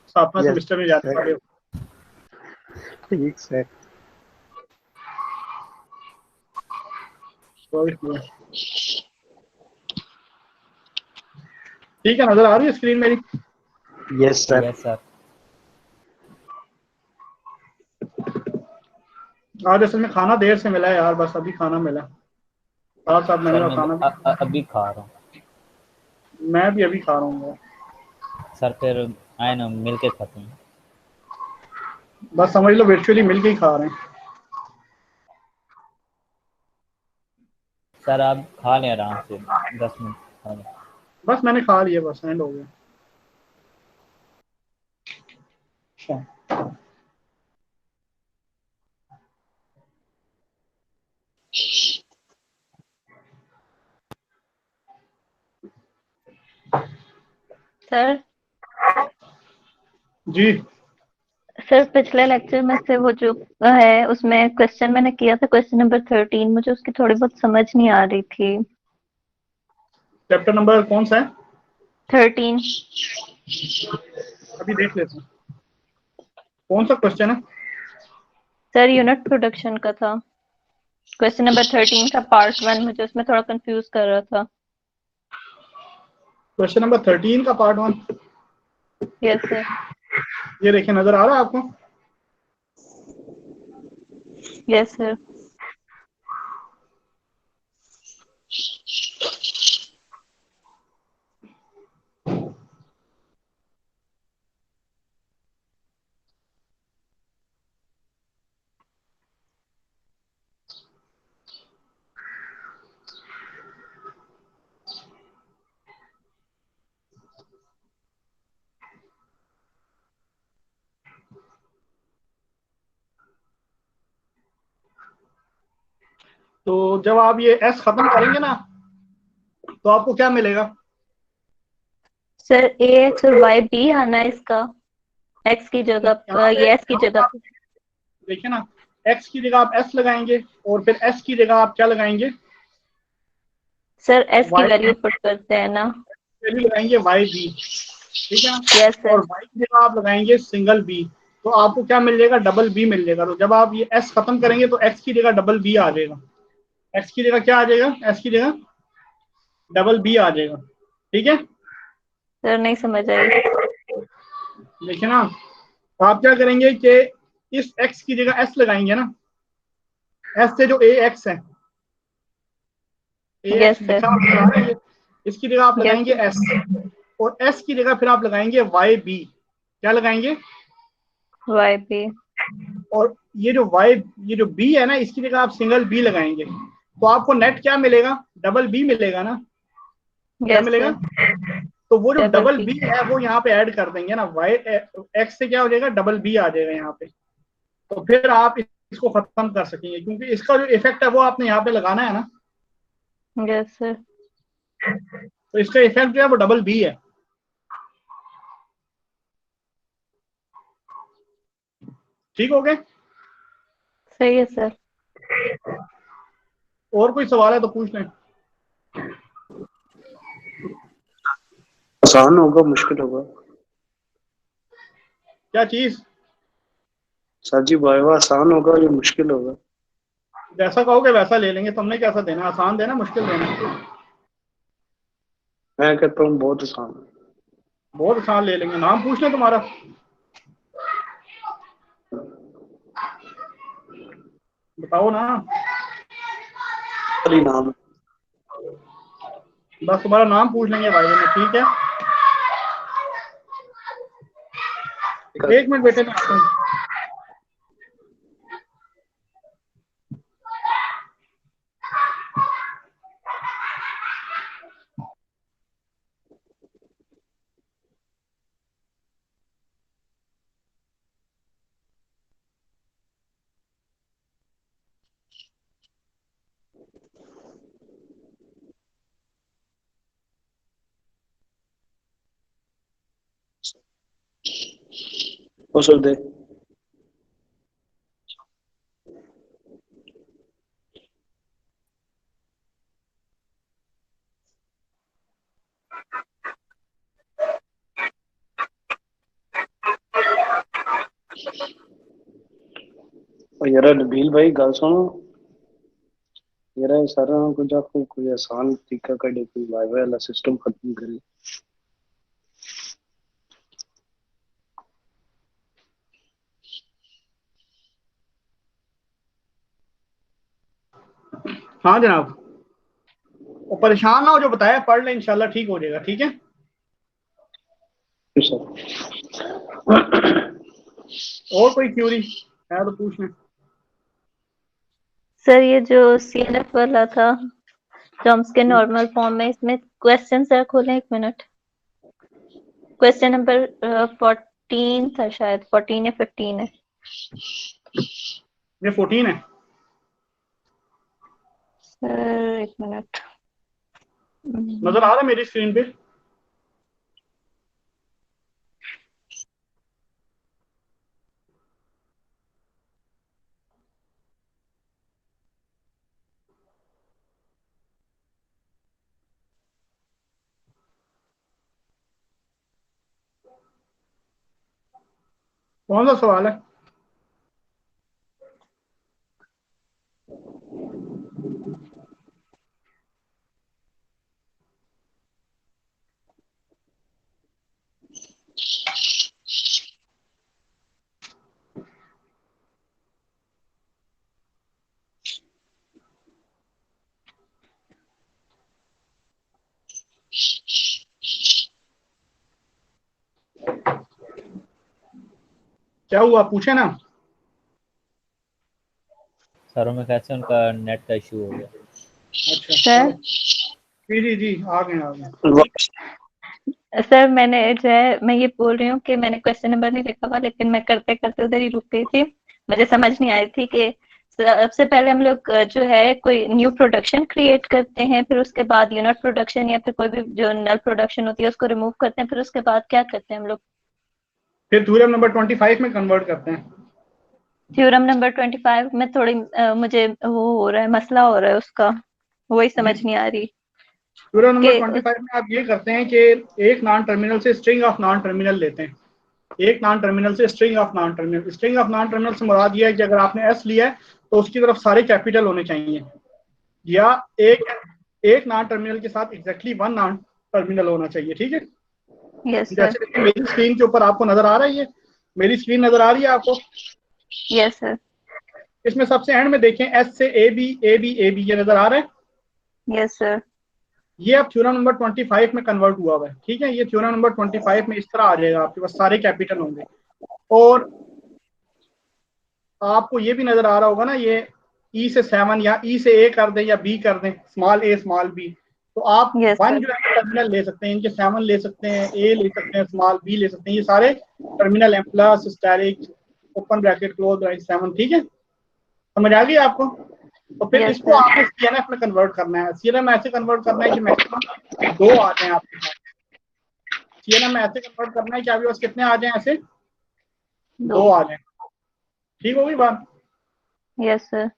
सातवां Yes, semester में जाने वाले हो। ठीक सर। तो इसलिए ठीक है, नजर आ रही है स्क्रीन मेरी? Yes sir. Yes sir. आज असल में खाना देर से मिला है यार, बस अभी खाना मिला। साथ साथ मैंने सर कहा मैं खाना अभी खा रहा हूँ। मैं भी अभी खा रहा हूँ। सर फिर आए ना मिल के खाते हैं। बस समझ लो वर्चुअली मिल के ही खा रहे हैं। सर आप खा लें आराम से, 10 मिनट खा लें। बस मैंने खा लिया, बस एंड हो गया। अच्छा, सर जी सर पिछले लेक्चर में से वो जो है उसमें क्वेश्चन मैंने किया था, क्वेश्चन नंबर 13, मुझे उसकी थोड़ी बहुत समझ नहीं आ रही थी। चैप्टर नंबर कौन सा है? 13। अभी देख लेते हैं कौन सा क्वेश्चन है। सर यूनिट प्रोडक्शन का था, क्वेश्चन नंबर 13 का पार्ट 1, मुझे उसमें थोड़ा कंफ्यूज कर रहा था। क्वेश्चन नंबर 13 का पार्ट 1। Yes sir. ये देखिए, नजर आ रहा है आपको? Yes sir. तो जब आप ये एस खत्म करेंगे ना, तो आपको क्या मिलेगा? सर ए एक्स और वाई बी आना है इसका, एक्स की जगह ये एस की जगह पे। देखिए ना, एक्स की जगह आप एस लगाएंगे और फिर एस की जगह आप क्या लगाएंगे? सर एस की वाई वैल्यू पुट करते हैं ना। वैल्यू लगाएंगे वाई बी, ठीक है ना? यस और सर। वाई की जगह आप लगाएंगे सिंगल बी, तो आपको क्या मिल जाएगा? डबल बी मिल जाएगा। तो जब आप ये एस खत्म करेंगे तो एक्स की जगह डबल बी आ जाएगा। एक्स की जगह क्या आ जाएगा? एस की जगह डबल बी आ जाएगा, ठीक है? सर नहीं समझ आई। देखिए ना, तो आप क्या करेंगे कि इस एक्स की जगह एस लगाएंगे ना, एस से जो ए एक्स है, ए यस एक्स सर। लिखा हुआ है, इसकी जगह आप यस लगाएंगे सर। एस, और एस की जगह फिर आप लगाएंगे वाई बी। क्या लगाएंगे? Y B. और ये जो बी है ना, इसकी जगह आप सिंगल बी लगाएंगे, तो आपको नेट क्या मिलेगा? डबल बी मिलेगा ना। क्या यस मिलेगा? सर। तो वो जो डबल डबल बी। बी है वो यहाँ पे ऐड कर देंगे ना, वाई एक्स से क्या हो जाएगा? डबल बी आ जाएगा यहाँ पे। तो फिर आप इसको खत्म कर सकेंगे, क्योंकि इसका जो इफेक्ट है वो आपने यहाँ पे लगाना है ना। Yes sir. तो इसका इफेक्ट जो है वो डबल बी है। ठीक हो गए? सही है सर। और कोई सवाल है तो पूछ लें। आसान होगा मुश्किल होगा? क्या चीज? सर जी वाइवा आसान होगा या मुश्किल होगा? जैसा कहोगे वैसा ले लेंगे। तुमने कैसा देना? आसान देना, मुश्किल देना? मैं कहता हूँ बहुत आसान है। बहुत आसान ले लेंगे। नाम पूछ लें तुम्हारा? बताओ ना। खाली नाम। बस तुम्हारा नाम पूछ लेंगे भाई में, ठीक है? एक मिनट बेटे, मैं आता हूँ। हो सर दे। और यार नबील भाई गल सुनो यार, सारा कुछ आपको कोई आसान तरीका कड़े, कोई वाईफाई वाला सिस्टम खत्म करे। हाँ जनाब, वो परेशान ना हो, जो बताया पढ़ ले, इंशाल्लाह ठीक हो जाएगा। ठीक है और कोई क्यूरी है तो पूछ लें। सर ये जो CNF वाला था चॉम्स्की नॉर्मल फॉर्म में, इसमें क्वेश्चन सर खोलें 1 मिनट। क्वेश्चन नंबर 14 था शायद, 14 या 15 है ये 14 है। Sir 1 minute. नजर आ रहा है मेरी स्क्रीन पे? कौन सा सवाल है? क्या हुआ, पूछे ना। सरों में कैसे उनका नेट का इशू हो गया। अच्छा सर। जी जी जी, आ गए। सर मैंने जो है, मैं ये बोल रही हूँ कि मैंने क्वेश्चन नंबर नहीं लिखा हुआ, लेकिन मैं करते करते उधर ही रुक गई थी। मुझे समझ नहीं आई थी कि सबसे पहले हम लोग जो है कोई न्यू प्रोडक्शन क्रिएट करते हैं, फिर उसके बाद यूनिट प्रोडक्शन या फिर कोई भी जो नल प्रोडक्शन होती है उसको रिमूव करते हैं, फिर उसके बाद क्या करते हैं हम लोग? फिर थ्योरम नंबर 25 में कन्वर्ट करते हैं। थ्योरम नंबर 25 में थोड़ी मुझे वो हो रहा है, मसला हो रहा है उसका, वही समझ नहीं आ रही थ्योरम नंबर कि 25 में आप ये करते हैं कि एक नॉन टर्मिनल से स्ट्रिंग ऑफ नॉन टर्मिनल लेते हैं। एक नॉन टर्मिनल से string of non terminal. String of non terminal से मुराद ये है कि अगर आपने एस लिया है तो उसकी तरफ सारे कैपिटल होने चाहिए, या एक नॉन टर्मिनल के साथ एग्जैक्टली वन नॉन टर्मिनल होना चाहिए। ठीक है, यस सर। जैसे देखिए मेरी स्क्रीन के ऊपर आपको नजर आ रहा है, ये मेरी स्क्रीन नजर आ रही है आपको? Yes sir. इसमें सबसे एंड में देखें एस से A B A B A B, ये नजर आ रहा है? Yes sir. ये अब थ्योरम नंबर 25 में कन्वर्ट हुआ हुआ है। ठीक है, ये थ्योरम नंबर 25 में इस तरह आ जाएगा, आपके पास सारे कैपिटल होंगे। और आपको ये भी नजर आ रहा होगा ना, ये ई से 7 या ई से ए कर दें या बी कर दें, स्मॉल ए स्मॉल बी, तो आप यस वन सर। जो है टर्मिनल ले सकते हैं, इनके 7 ले सकते हैं, ए ले सकते हैं, स्मॉल बी ले सकते हैं, ये सारे terminal M plus asterisk open bracket close bracket 7। ठीक है, समझ आ गई आपको? तो फिर यस इसको सर। आपने सीएनएफ में कन्वर्ट करना है। सीएनएफ में ऐसे कन्वर्ट करना है कि मैक्सिमम 2 आ जाए आपके पास। सीएनएफ में ऐसे कन्वर्ट करना है कि आपके पास कितने आ जाए, ऐसे 2 आ जाए। ठीक होगी बात? Yes sir.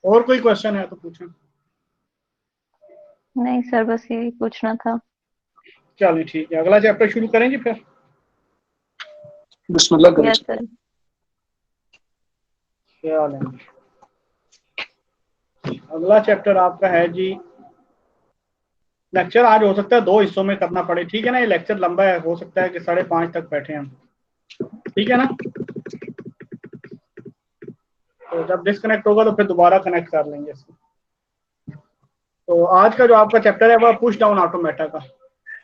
और कोई क्वेश्चन है तो पूछें। नहीं सर, बस यही पूछना था। चलिए ठीक है, अगला चैप्टर शुरू करेंगे फिर। बिस्मिल्लाह करें। Yes sir. क्या लेंगे? अगला चैप्टर आपका है जी, लेक्चर आज हो सकता है 2 हिस्सों में करना पड़े। ठीक है ना, ये लेक्चर लंबा है, हो सकता है कि 5:30 तक बैठे हम। ठीक है ना, तो जब डिस्कनेक्ट होगा तो फिर दोबारा कनेक्ट कर लेंगे इसको। तो आज का जो आपका चैप्टर है वह पुश डाउन ऑटोमेटा का।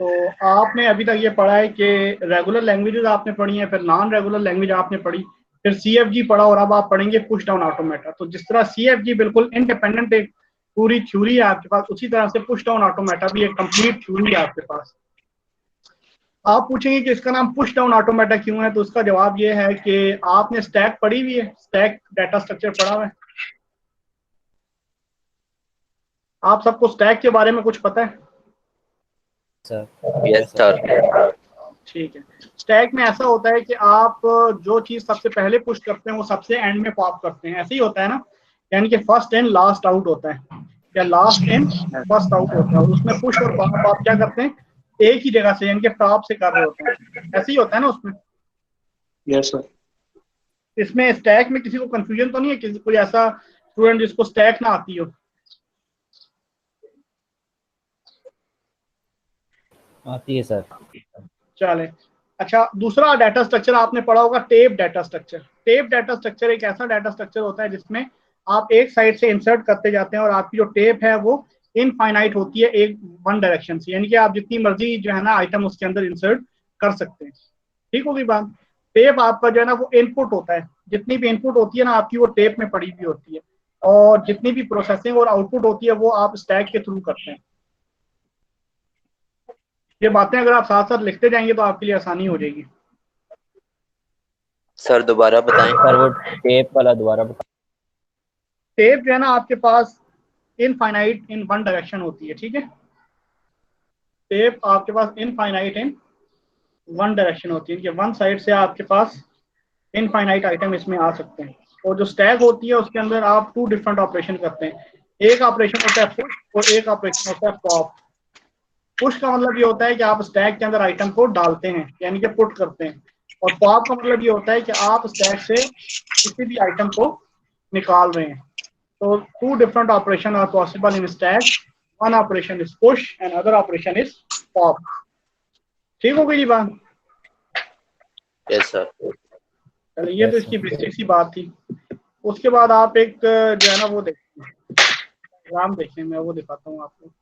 तो आपने अभी तक ये पढ़ा है कि रेगुलर लैंग्वेजेस आपने पढ़ी हैं, फिर नॉन रेगुलर लैंग्वेज आपने पढ़ी, फिर सीएफजी पढ़ा, और अब आप पढ़ेंगे पुश डाउन ऑटोमेटा। तो जिस तरह सीएफजी बिल्कुल इंडिपेंडेंट एक पूरी थ्योरी है आपके पास, उसी तरह से पुश डाउन ऑटोमेटा भी एक कंप्लीट थ्योरी है आपके पास। आप पूछेंगे कि इसका नाम पुश डाउन ऑटोमेटा क्यों है, तो उसका जवाब ये है कि आपने स्टैक पढ़ी हुई है, स्टैक डाटा स्ट्रक्चर पढ़ा हुआ है? आप सबको स्टैक के बारे में कुछ पता है? Sir yes sir. ठीक है, स्टैक में ऐसा होता है कि आप जो चीज सबसे पहले पुश करते हैं वो सबसे एंड में पॉप करते हैं, ऐसे ही होता है ना, यानी कि फर्स्ट इन लास्ट आउट होता है, या लास्ट इन फर्स्ट आउट होता है। और उसमें पुश और पॉप आप क्या करते हैं, एक ही जगह से यानी कि टॉप से कर रहे होते हैं, ऐसे ही होता है ना उसमें? Yes sir. इसमें स्टैक में किसी को कंफ्यूजन तो नहीं है, किसी कोई ऐसा स्टूडेंट जिसको स्टैक ना आती हो? आती है सर। चले, अच्छा, दूसरा डाटा स्ट्रक्चर आपने पढ़ा होगा, tape data structure. Tape data structure एक ऐसा डाटा स्ट्रक्चर होता है जिसमें आप एक साइड से इंसर्ट करते जाते हैं और आपकी जो टेप है वो इनफाइनाइट होती है, एक वन डायरेक्शन से, यानी कि आप जितनी मर्जी जो है ना आइटम उसके अंदर इंसर्ट कर सकते हैं। ठीक होगी बात? टेप आपका जो है ना वो इनपुट होता है, जितनी भी इनपुट होती है ना आपकी वो टेप में पड़ी हुई होती है, और जितनी भी प्रोसेसिंग और आउटपुट होती है वो आप स्टैक के थ्रू करते हैं। ये बातें अगर आप साथ साथ लिखते जाएंगे तो आपके लिए आसानी हो जाएगी। सर दोबारा बताएं। सर वो टेप वाला दोबारा बता। टेप जो है ना आपके पास इनफाइनाइट इन वन डायरेक्शन होती है, ठीक है? टेप आपके पास इनफाइनाइट इन वन डायरेक्शन होती है कि वन साइड से आपके पास इनफाइनाइट आइटम इसमें आ सकते हैं। और जो स्टैक होती है उसके अंदर आप टू डिफरेंट ऑपरेशन करते हैं। एक ऑपरेशन होता है पुश और एक ऑपरेशन होता है पॉप। पुश का मतलब ये होता है कि आप स्टैक के अंदर आइटम को डालते हैं, यानी कि पुट करते हैं। और पॉप का मतलब ये होता है कि आप स्टैक से किसी भी आइटम को निकाल रहे हैं। So two different operation are possible in stack. One operation is push and other operation is pop. ठीक हो गई जी बात? Yes sir. चलिए, ये तो इसकी बेसिक सी बात थी। उसके बाद आप एक जो है ना वो देखें, डायग्राम देखें, मैं वो दिखाता हूँ आपको।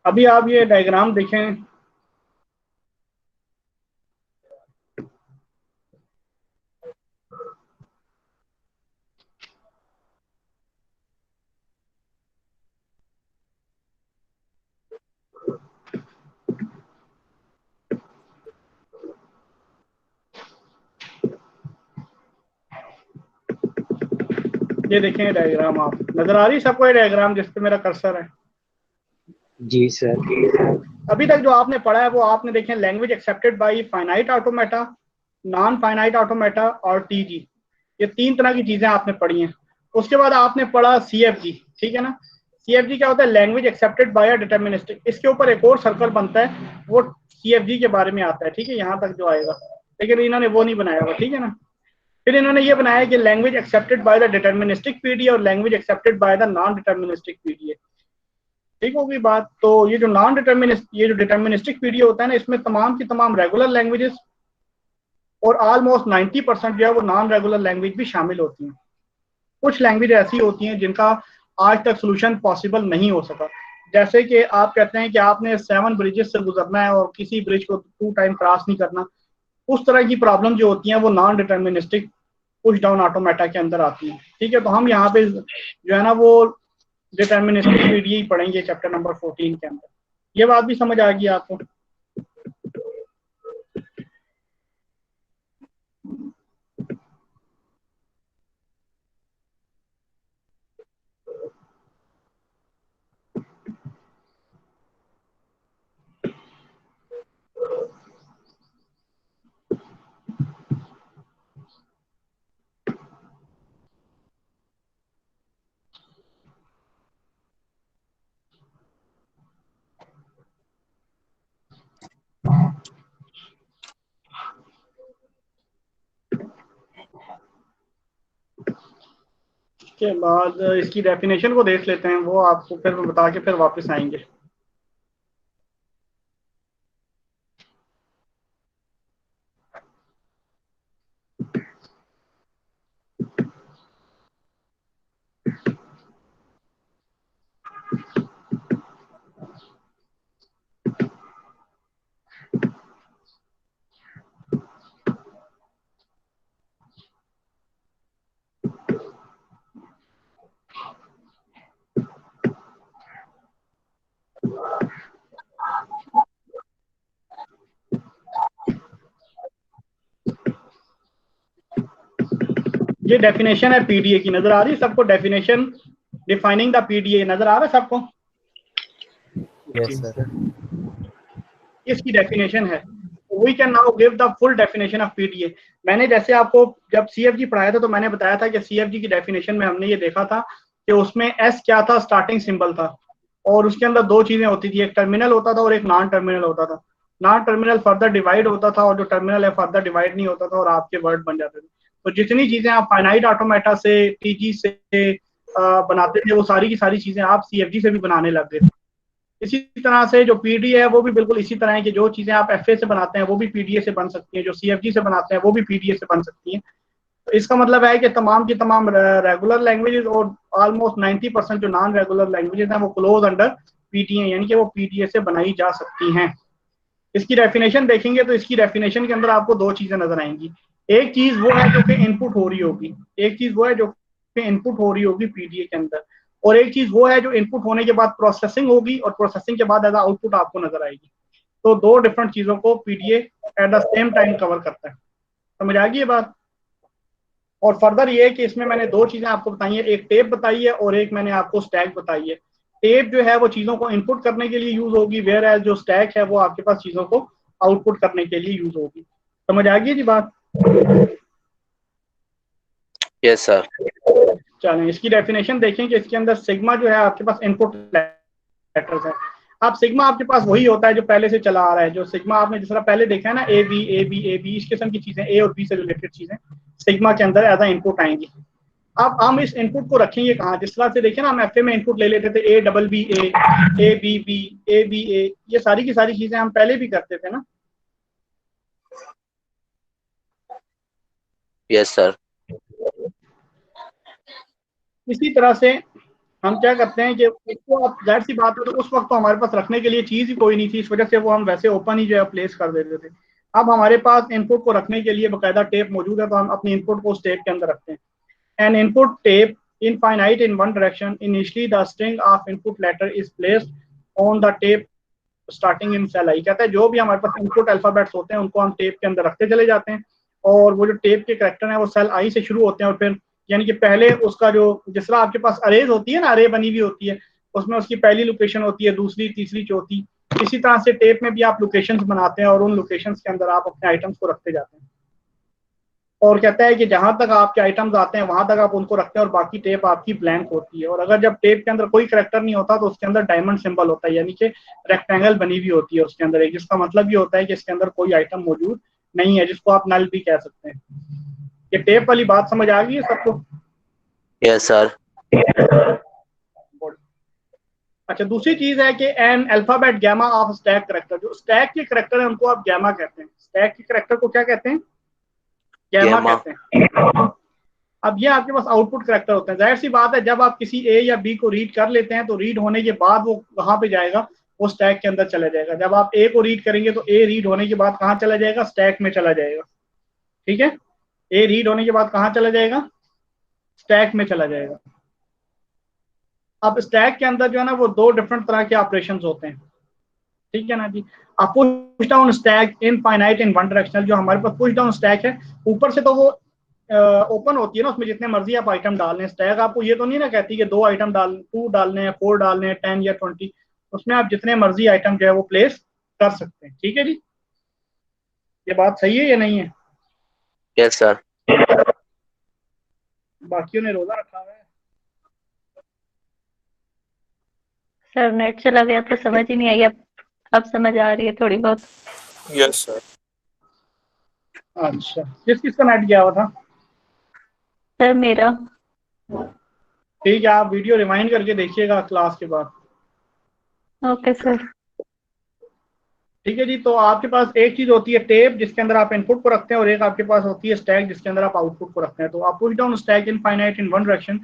अभी आप ये डायग्राम देखें। ये देखें डायग्राम, आप नजर आ रही सबको ये डायग्राम जिस पे मेरा कर्सर है? जी सर। अभी तक जो आपने पढ़ा है वो आपने देखें language accepted bye finite automata, non finite automata और टीजी। ये तीन तरह की चीजें आपने पढ़ी हैं। उसके बाद आपने पढ़ा सीएफजी, ठीक है ना? सीएफजी क्या होता है? Language accepted bye deterministic. इसके ऊपर एक और सर्कल बनता है, वो सीएफजी के बारे में आता है, ठीक है, यहाँ तक जो आएगा, लेकिन इन्होंने वो नहीं बनाया हुआ, ठीक है ना? फिर इन्होंने ये बनाया कि language accepted by the deterministic PDA और language accepted by the non deterministic PDA. ठीक होगी बात? तो ये जो डिटर्मिनिस्टिक पीडीए होता है ना, इसमें तमाम की तमाम रेगुलर लैंग्वेजेस और ऑलमोस्ट 90% जो है वो नॉन रेगुलर लैंग्वेज भी शामिल होती हैं। कुछ लैंग्वेज ऐसी होती हैं जिनका आज तक सोल्यूशन पॉसिबल नहीं हो सका। जैसे कि आप कहते हैं कि आपने 7 ब्रिजेस से गुजरना है और किसी ब्रिज को 2 टाइम क्रॉस नहीं करना। उस तरह की प्रॉब्लम जो होती हैं वो non deterministic push down automata के अंदर आती हैं। ठीक है, तो हम यहाँ पे जो है ना वो डिटर्मिनिस्टिक पीडीए ही पढ़ेंगे चैप्टर नंबर 14 के अंदर। ये बात भी समझ आ गई आपको? के बाद इसकी डेफिनेशन को देख लेते हैं, वो आपको फिर बता के फिर वापस आएंगे। ये डेफिनेशन है पीडीए की, नजर आ रही है सबको? डेफिनेशन डिफाइनिंग द पीडीए नजर आ रहा है सबको? Yes sir. इसकी डेफिनेशन है। We can now give the full definition of PDA. मैंने जैसे आपको जब सीएफजी पढ़ाया था तो मैंने बताया था कि सीएफजी की डेफिनेशन में हमने ये देखा था कि उसमें एस क्या था, स्टार्टिंग सिंबल था, और उसके अंदर दो चीजें होती थी, एक टर्मिनल होता था और एक नॉन टर्मिनल होता था। नॉन टर्मिनल फर्दर डिवाइड होता था और जो टर्मिनल है फर्दर डिवाइड नहीं होता था और आपके वर्ड बन जाते थे। तो जितनी चीजें आप फाइनाइट ऑटोमेटा से, टीजी से बनाते थे, वो सारी की सारी चीजें आप सीएफजी से भी बनाने लग गए थे। इसी तरह से जो पीडीए है वो भी बिल्कुल इसी तरह है कि जो चीजें आप एफए से बनाते हैं वो भी पीडीए से बन सकती हैं, जो सीएफजी से बनाते हैं वो भी पीडीए से बन सकती हैं। तो इसका मतलब है कि तमाम की तमाम रेगुलर लैंग्वेजेस और ऑलमोस्ट 90% जो नॉन रेगुलर लैंग्वेजेस हैं वो क्लोज अंडर पीडीए, यानी कि वो पीडीए से बनाई जा सकती हैं। इसकी डेफिनेशन देखेंगे तो इसकी डेफिनेशन के अंदर आपको दो चीजें नजर आएंगी। एक चीज वो है जो कि इनपुट हो रही होगी, एक चीज वो है जो कि इनपुट हो रही होगी पीडीए के अंदर, और एक चीज वो है जो इनपुट होने के बाद प्रोसेसिंग होगी और प्रोसेसिंग के बाद एज आउटपुट आपको नजर आएगी। तो दो डिफरेंट चीजों को PDA at the same time cover करता है। समझ आ गई ये बात? और फर्दर ये है कि इसमें मैंने दो चीजें आपको बताई है, एक टेप बताई है और एक मैंने आपको स्टैक बताई है। टेप जो है वो चीजों को इनपुट करने के लिए यूज होगी, वेयर एज जो स्टैक है वो आपके पास चीजों को आउटपुट करने के लिए यूज होगी। समझ आ गई जी बात? Yes sir. चलें इसकी डेफिनेशन देखें कि इसके अंदर सिग्मा जो है आपके पास इनपुट लेटर्स है। अब सिग्मा आपके पास वही होता है जो पहले से चला आ रहा है, जो सिग्मा आपने जिस तरह पहले देखा है ना, A B A B A B, इस किस्म की चीजें, ए और बी से रिलेटेड चीजें सिग्मा के अंदर एज इनपुट आएंगी। अब हम इस इनपुट को रखेंगे कहाँ? जिस तरह से देखें ना, हम एफए में इनपुट ले लेते थे, A double B A B B A B A, ये सारी की सारी चीजें हम पहले भी करते थे ना। Yes sir. इसी तरह से हम क्या करते हैं कि इसको, अब जाहिर सी बात है तो उस वक्त तो हमारे पास रखने के लिए चीज ही कोई नहीं थी, इस वजह से वो हम वैसे ओपन ही जो है प्लेस कर देते थे। अब हमारे पास इनपुट को रखने के लिए बाकायदा टेप मौजूद है, तो हम अपनी इनपुट को उस टेप के अंदर रखते हैं। An input tape infinite in one direction. Initially, the string of input letter is placed on the tape starting in cell I। कहता है जो भी हमारे पास इनपुट अल्फाबेट्स होते हैं उनको हम टेप के अंदर रखते चले जाते हैं, और वो जो टेप के करैक्टर हैं वो सेल आई से शुरू होते हैं, और फिर यानी कि पहले उसका जो, जिस तरह आपके पास अरेज होती है ना, अरे बनी हुई होती है, उसमें उसकी पहली लोकेशन होती है, दूसरी, तीसरी, चौथी। इसी तरह से टेप में भी आप लोकेशंस बनाते हैं और उन लोकेशंस के अंदर आप अपने आइटम्स को रखते जाते हैं। और कहता है कि जहां तक आपके आइटम्स आते हैं वहां तक आप उनको रखते हैं और बाकी टेप आपकी ब्लैंक होती है। और अगर जब टेप के अंदर कोई करैक्टर नहीं होता तो उसके अंदर डायमंड सिंबल होता है, यानी कि रेक्टेंगल बनी हुई होती है उसके अंदर एक, जिसका मतलब ये होता है कि इसके अंदर कोई आइटम मौजूद नहीं है, जिसको आप नल भी कह सकते हैं। ये टेप वाली बात समझ आ गई है सबको? Yes sir. अच्छा, दूसरी चीज है कि an alphabet gamma of stack character. जो स्टैक के करैक्टर है उनको आप गैमा कहते हैं। स्टैक के करैक्टर को क्या कहते हैं? गैमा कहते हैं। अब ये आपके पास आउटपुट करैक्टर होते हैं। जाहिर सी बात है, जब आप किसी ए या बी को रीड कर लेते हैं तो रीड होने के बाद वो कहाँ पे जाएगा? वो स्टैक के अंदर चला जाएगा। जब आप ए को रीड करेंगे तो ए रीड होने के बाद कहाँ चला जाएगा? स्टैक में चला जाएगा। ठीक है, ए रीड होने के बाद कहाँ चला जाएगा? स्टैक में चला जाएगा। अब स्टैक के अंदर जो है ना वो दो डिफरेंट तरह के ऑपरेशन होते हैं। ठीक है ना जी? अब push down stack infinite in one directional, जो हमारे पास पुश डाउन स्टैक है, ऊपर से तो वो ओपन होती है ना, उसमें जितने मर्जी आप आइटम डाल लें। स्टैक आपको ये तो नहीं ना कहती कि 2 आइटम डाल, 2 डालने हैं, 4 डालने हैं, 10 या 20, उसमें आप जितने मर्जी आइटम जो है वो प्लेस कर सकते हैं। ठीक है जी, ये बात सही है या नहीं है? Yes sir. बाकियों ने रोजा रखा हुआ है। सर नेट चला गया तो समझ ही नहीं आई, अब समझ आ रही है थोड़ी बहुत। Yes sir. अच्छा, किस किस का नेट गया हुआ था? सर मेरा। ठीक है, आप वीडियो रिवाइंड करके देखिएगा क्लास के बाद। Okay sir. ठीक है जी, तो आपके पास एक चीज होती है टेप जिसके अंदर आप इनपुट को रखते हैं, और एक आपके पास होती है स्टैक जिसके अंदर आप आउटपुट को रखते हैं। तो आप push down stack infinite in one direction.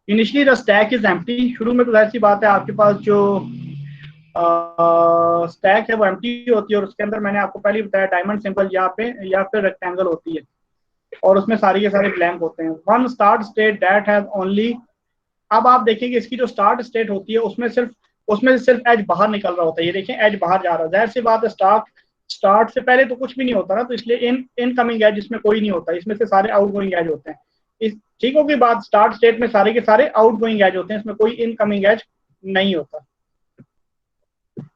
Initially the stack is empty. शुरू में तो जाहिर सी बात है आपके पास जो स्टैक है वो एम्प्टी होती है, और उसके अंदर मैंने आपको पहले ही बताया डायमंड सिंबल यहाँ पे या फिर रेक्टेंगल होती है, और उसमें सारे के सारे ब्लैंक होते हैं। One start state that has only. अब आप देखेंगे इसकी जो स्टार्ट स्टेट होती है उसमें से सिर्फ एज बाहर निकल रहा होता है। ये देखें, एज बाहर जा रहा है। जाहिर सी बात है, स्टार्ट से पहले तो कुछ भी नहीं होता ना, तो इसलिए इनकमिंग एज इसमें कोई नहीं होता, इसमें से सारे आउटगोइंग एज होते हैं। इस ठीक होगी बात? स्टार्ट स्टेट में सारे के सारे आउटगोइंग एज होते हैं, इसमें कोई इनकमिंग एज नहीं होता।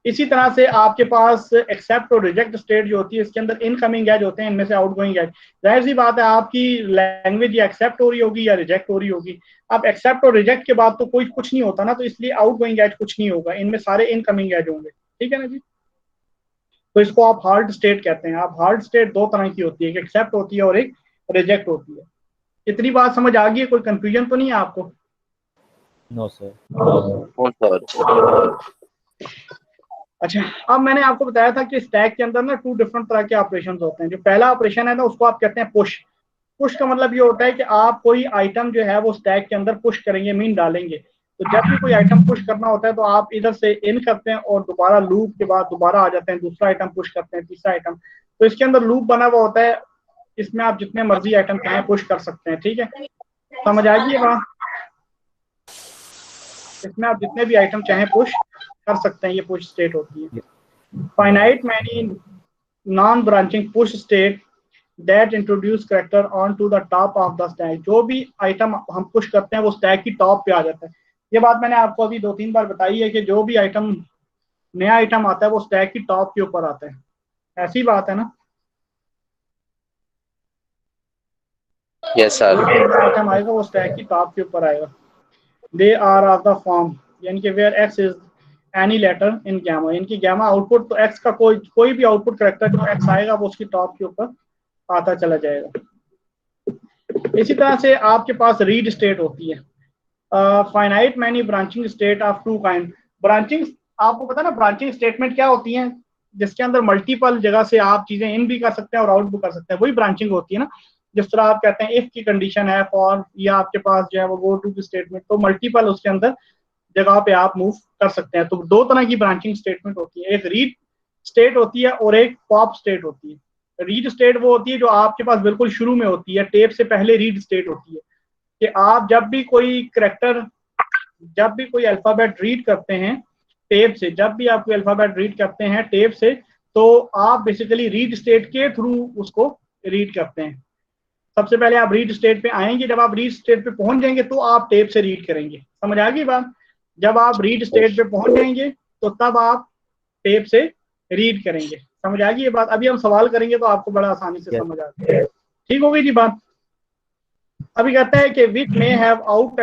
इसी तरह से आपके पास एक्सेप्ट और रिजेक्ट स्टेट जो होती है, इसके अंदर इनकमिंग एज होते हैं, इनमें से आउटगोइंग एज। जाहिर सी बात है आपकी लैंग्वेज या एक्सेप्ट हो रही होगी या रिजेक्ट हो रही होगी। अब एक्सेप्ट और रिजेक्ट के बाद तो कोई कुछ नहीं होता ना, तो इसलिए आउटगोइंग एज कुछ नहीं होगा, इनमें सारे इनकमिंग एज होंगे। ठीक है ना जी। तो इसको आप हार्ड स्टेट कहते हैं। आप हार्ड स्टेट दो तरह की होती है, एक एक्सेप्ट होती है और एक रिजेक्ट होती है। इतनी बात समझ आ गई है? कोई कंफ्यूजन तो नहीं है आपको? No sir. Oh, sir. अच्छा, अब मैंने आपको बताया था कि स्टैक के अंदर ना 2 डिफरेंट तरह के ऑपरेशन होते हैं। जो पहला ऑपरेशन है ना, उसको आप कहते हैं पुश। पुश का मतलब ये होता है कि आप कोई आइटम जो है वो स्टैक के अंदर पुश करेंगे, मीन डालेंगे। तो जब भी कोई आइटम पुश करना होता है तो आप इधर से इन करते हैं और दोबारा लूप के बाद दोबारा आ जाते हैं, दूसरा आइटम पुश करते हैं, तीसरा आइटम। तो इसके अंदर लूप बना हुआ होता है, इसमें आप जितने मर्जी आइटम चाहें पुश कर सकते हैं। ठीक है, समझ आ गई ये बात? इसमें आप जितने भी आइटम चाहें पुश कर सकते हैं, ये पुश स्टेट होती है। Finite many non branching push state that introduce character on to the top of the stack. जो भी आइटम हम पुश करते हैं वो स्टैक की टॉप पे आ जाता है। ये बात मैंने आपको अभी 2-3 बार बताई है कि जो भी आइटम नया आइटम आता है वो स्टैक की टॉप के ऊपर आता है। ऐसी बात है ना? Yes, जो भी sir. आइटम आएगा वो स्टैक की टॉप के ऊपर आएगा। They are of the form, यानी कि where X is any letter in gamma, इनकी गैमा आउटपुट, तो एक्स का कोई भी आउटपुट कैरेक्टर जो एक्स आएगा वो उसकी टॉप के ऊपर आता चला जाएगा। इसी तरह से आपके पास रीड स्टेट होती है। Finite many branching state of 2 kind. Branching, आपको पता है ना ब्रांचिंग स्टेटमेंट क्या होती है? जिसके अंदर मल्टीपल जगह से आप चीजें इन भी कर सकते हैं और आउट भी कर सकते हैं, वही ब्रांचिंग होती है ना। जिस तरह आप कहते हैं इफ की कंडीशन है, फॉर, या आपके पास जो है वो गो टू की स्टेटमेंट, तो मल्टीपल उसके अंदर जगह पे आप मूव कर सकते हैं। तो 2 तरह की ब्रांचिंग स्टेटमेंट होती है, एक रीड स्टेट होती है और एक पॉप स्टेट होती है। रीड स्टेट वो होती है जो आपके पास बिल्कुल शुरू में होती है, टेप से पहले रीड स्टेट होती है कि आप जब भी कोई कैरेक्टर, जब भी कोई अल्फाबेट रीड करते हैं टेप से, जब भी आप कोई अल्फाबेट रीड करते हैं टेप से, तो आप बेसिकली रीड स्टेट के थ्रू उसको रीड करते हैं। सबसे पहले आप रीड स्टेट पे आएंगे, जब आप रीड स्टेट पे पहुंच जाएंगे तो आप टेप से रीड करेंगे। समझ आ गई बात? जब आप रीड स्टेट पे पहुंच जाएंगे तो तब आप टेप से रीड करेंगे। समझ आ गई ये बात? अभी हम सवाल करेंगे तो आपको बड़ा आसानी से समझ आ जाएगा। ठीक हो गई जी बात? अभी कहते हैं कि which may have out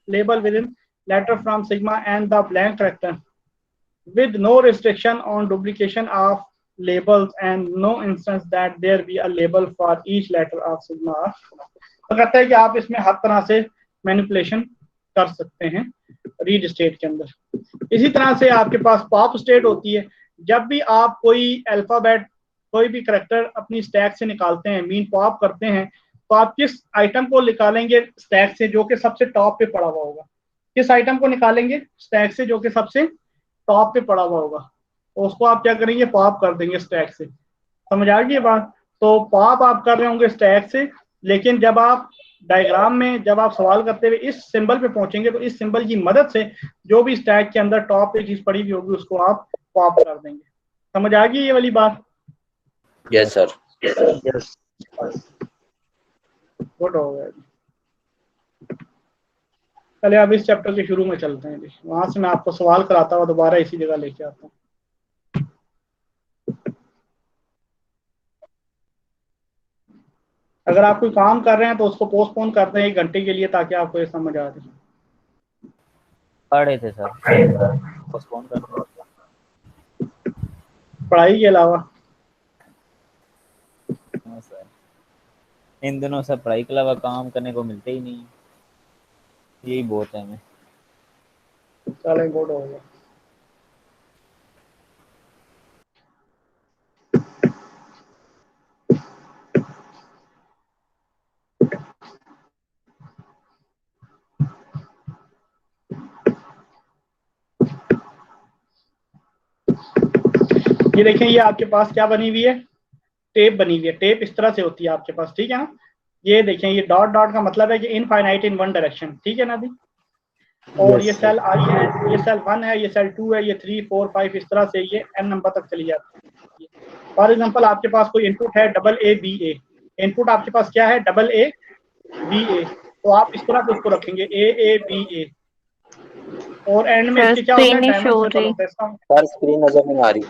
label with in letter from sigma and the blank character with no restriction on duplication of labels and no instance that there be a label for each letter of sigma। तो कहता है कि आप इसमें हर तरह से manipulation कर सकते हैं रीड स्टेट के अंदर। इसी तरह से आपके पास पॉप स्टेट होती है। जब भी आप कोई अल्फाबेट, कोई भी कैरेक्टर अपनी स्टैक से निकालते हैं, मीन पॉप करते हैं, तो आप किस आइटम को निकालेंगे स्टैक से जो कि सबसे टॉप पे पड़ा हुआ होगा? किस आइटम को निकालेंगे स्टैक से जो कि सबसे टॉप पे पड़ा हुआ होगा? तो उसको आप क्या करेंगे? पॉप कर देंगे स्टैक से। समझ आ गई बात? तो पॉप आप कर रहे होंगे स्टैक से, लेकिन जब आप डायग्राम में, जब आप सवाल करते हुए इस सिंबल पे पहुंचेंगे तो इस सिंबल की मदद से जो भी स्टैक के अंदर टॉप पे चीज पड़ी हुई होगी उसको आप पॉप कर देंगे। समझ आ गई ये वाली बात? Yes, sir. यस गुड हो गया। चलिए अब इस चैप्टर के शुरू में चलते हैं जी। वहां से मैं आपको सवाल कराता हुआ दोबारा इसी जगह लेके आता हूँ। अगर आप कोई काम कर रहे हैं तो उसको पोस्टपोन करते हैं 1 घंटे के लिए, ताकि आपको ये समझ आ जाए। पढ़े थे सर, पोस्टपोन कर दो। पढ़ाई के अलावा हाँ सर, इन दिनों सब पढ़ाई के अलावा काम करने को मिलते ही नहीं, यही बहुत है हमें। चले गुड हो गया। ये देखें, ये आपके पास क्या बनी हुई है? टेप बनी हुई है। टेप इस तरह से होती है आपके पास, ठीक है ना? ये देखें, ये डॉट डॉट का मतलब है कि इनफाइनाइट इन वन डायरेक्शन, ठीक है ना दी? और ये सेल आई है, ये सेल 1 है, ये सेल 2 है, ये 3, 4, 5, इस तरह से ये n नंबर तक चली जाती है। फॉर एग्जांपल आपके पास कोई इनपुट है AA BA, इनपुट आपके पास क्या है? AA BA, तो आप इस तरह से उसको रखेंगे AABA। और एंड में सर इसके क्या होता है, स्क्रीन नहीं डायमंड शो सिंबल रही, होता है इसका। सर स्क्रीन नजर नहीं आ रही,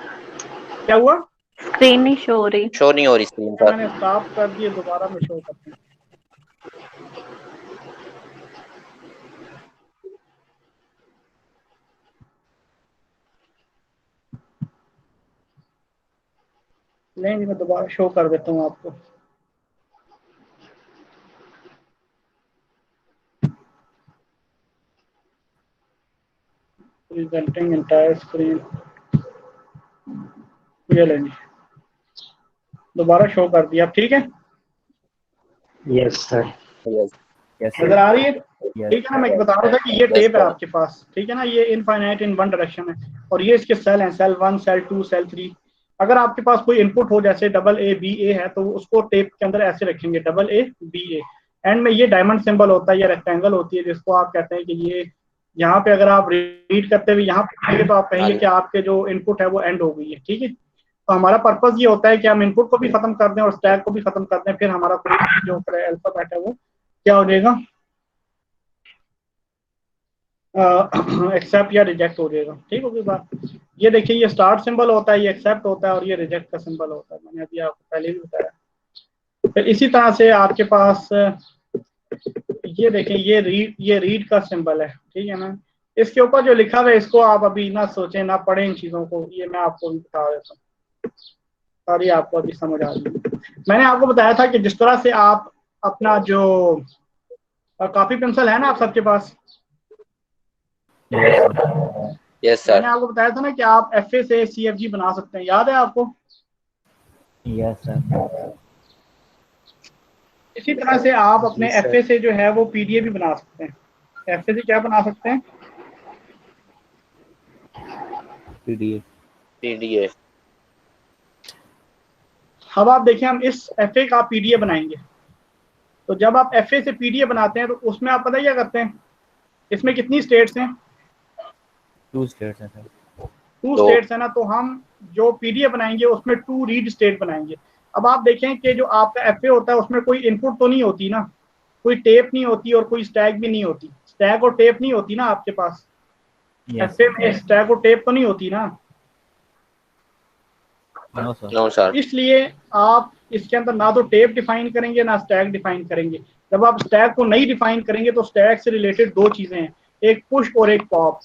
क्या हुआ? स्क्रीन नहीं शो रही। शो नहीं हो रही स्क्रीन पर। मैंने स्टॉप कर दिए, दोबारा में शो करते हैं। नहीं, मैं दोबारा शो कर देता हूँ आपको। प्रेजेंटिंग एंटायर स्क्रीन, ये लेंगे, दोबारा शो कर दिया, ठीक है। Yes sir. यस यस नजर आ रही है? यस ठीक है ना, मैं बता रहा था कि ये यस टेप है सर। आपके पास, ठीक है ना, ये इनफाइनाइट इन वन डायरेक्शन है, और ये इसके सेल हैं, सेल 1, सेल 2, सेल 3। अगर आपके पास कोई इनपुट हो, जैसे डबल ए बी ए है, तो उसको टेप के अंदर ऐसे रखेंगे, double A B A. End में ये डायमंड सिंबल होता है या रेक्टेंगल होती है, जिसको आप कहते हैं कि ये यहाँ पे अगर आप रीड करते हुए यहाँ पे कहेंगे तो आप कहेंगे कि आपके जो इनपुट है वो एंड हो गई है, ठीक है। तो हमारा पर्पज ये होता है कि हम इनपुट को भी खत्म कर दें और स्टैक को भी खत्म कर दें, फिर हमारा कोई जो अल्फाबेट है वो क्या हो जाएगा, एक्सेप्ट या रिजेक्ट हो जाएगा, ठीक होगी बात। ये देखिए, ये स्टार्ट सिंबल होता है, ये एक्सेप्ट होता है, और ये रिजेक्ट का सिंबल होता है, मैंने अभी आपको पहले भी बताया। फिर इसी तरह से आपके पास ये देखें, ये रीड का सिंबल है, ठीक है ना। इसके ऊपर जो लिखा हुआ है, इसको आप अभी ना सोचें ना पढ़ें इन चीजों को, ये मैं आपको भी बता देता हूँ, सारी आपको अभी समझ आ रही है। मैंने आपको बताया था कि जिस तरह से आप अपना जो कॉपी पेंसिल है ना आप सबके पास, यस मैंने सर। आपको बताया था ना कि आप FA से CFG बना सकते हैं, याद है आपको? Yes sir. इसी तरह से आप अपने जी सर। FA से जो है वो PDA भी बना सकते हैं। FA से क्या बना सकते हैं? पीडीएफ। पीडीए। अब आप देखें, हम इस FA का PDA बनाएंगे, तो जब आप FA से PDA बनाते हैं तो उसमें आप पता क्या करते हैं, इसमें कितनी स्टेट्स हैं? 2 स्टेट्स हैं सर। 2 दो। स्टेट्स है ना, तो हम जो PDA बनाएंगे उसमें 2 रीड स्टेट बनाएंगे। अब आप देखें कि जो आपका FA होता है उसमें कोई इनपुट तो नहीं होती ना, कोई टेप नहीं होती और कोई स्टैक भी नहीं होती, स्टैक और टेप नहीं होती ना आपके पास। यस FA में स्टैक और टेप तो नहीं होती ना, नो सर। No sir. इसलिए आप इसके अंदर ना तो टेप डिफाइन करेंगे ना स्टैक डिफाइन करेंगे। जब आप स्टैक को नहीं डिफाइन करेंगे तो स्टैक से रिलेटेड 2 चीजें हैं, एक पुश और एक पॉप,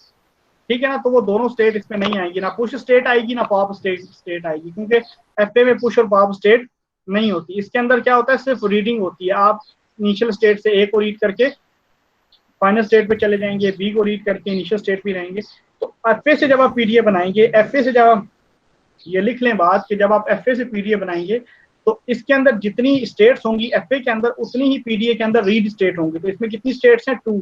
ठीक है ना। तो वो दोनों स्टेट इसमें नहीं आएगी, ना पुश स्टेट आएगी ना पॉप स्टेट आएगी, क्योंकि FA में पुश और पॉप स्टेट नहीं होती। इसके अंदर क्या होता है, सिर्फ रीडिंग होती है। आप इनिशियल स्टेट से A को रीड करके फाइनल स्टेट पे चले जाएंगे, B को रीड करके इनिशियल स्टेट पे रहेंगे। तो FA से जब आप PDA बनाएंगे, FA से जब आप, ये लिख लें बात कि जब आप FA से PDA बनाएंगे तो इसके अंदर जितनी स्टेट्स होंगी FA के अंदर, उतनी ही PDA के अंदर रीड स्टेट होंगी। तो इसमें कितनी स्टेट्स हैं? 2।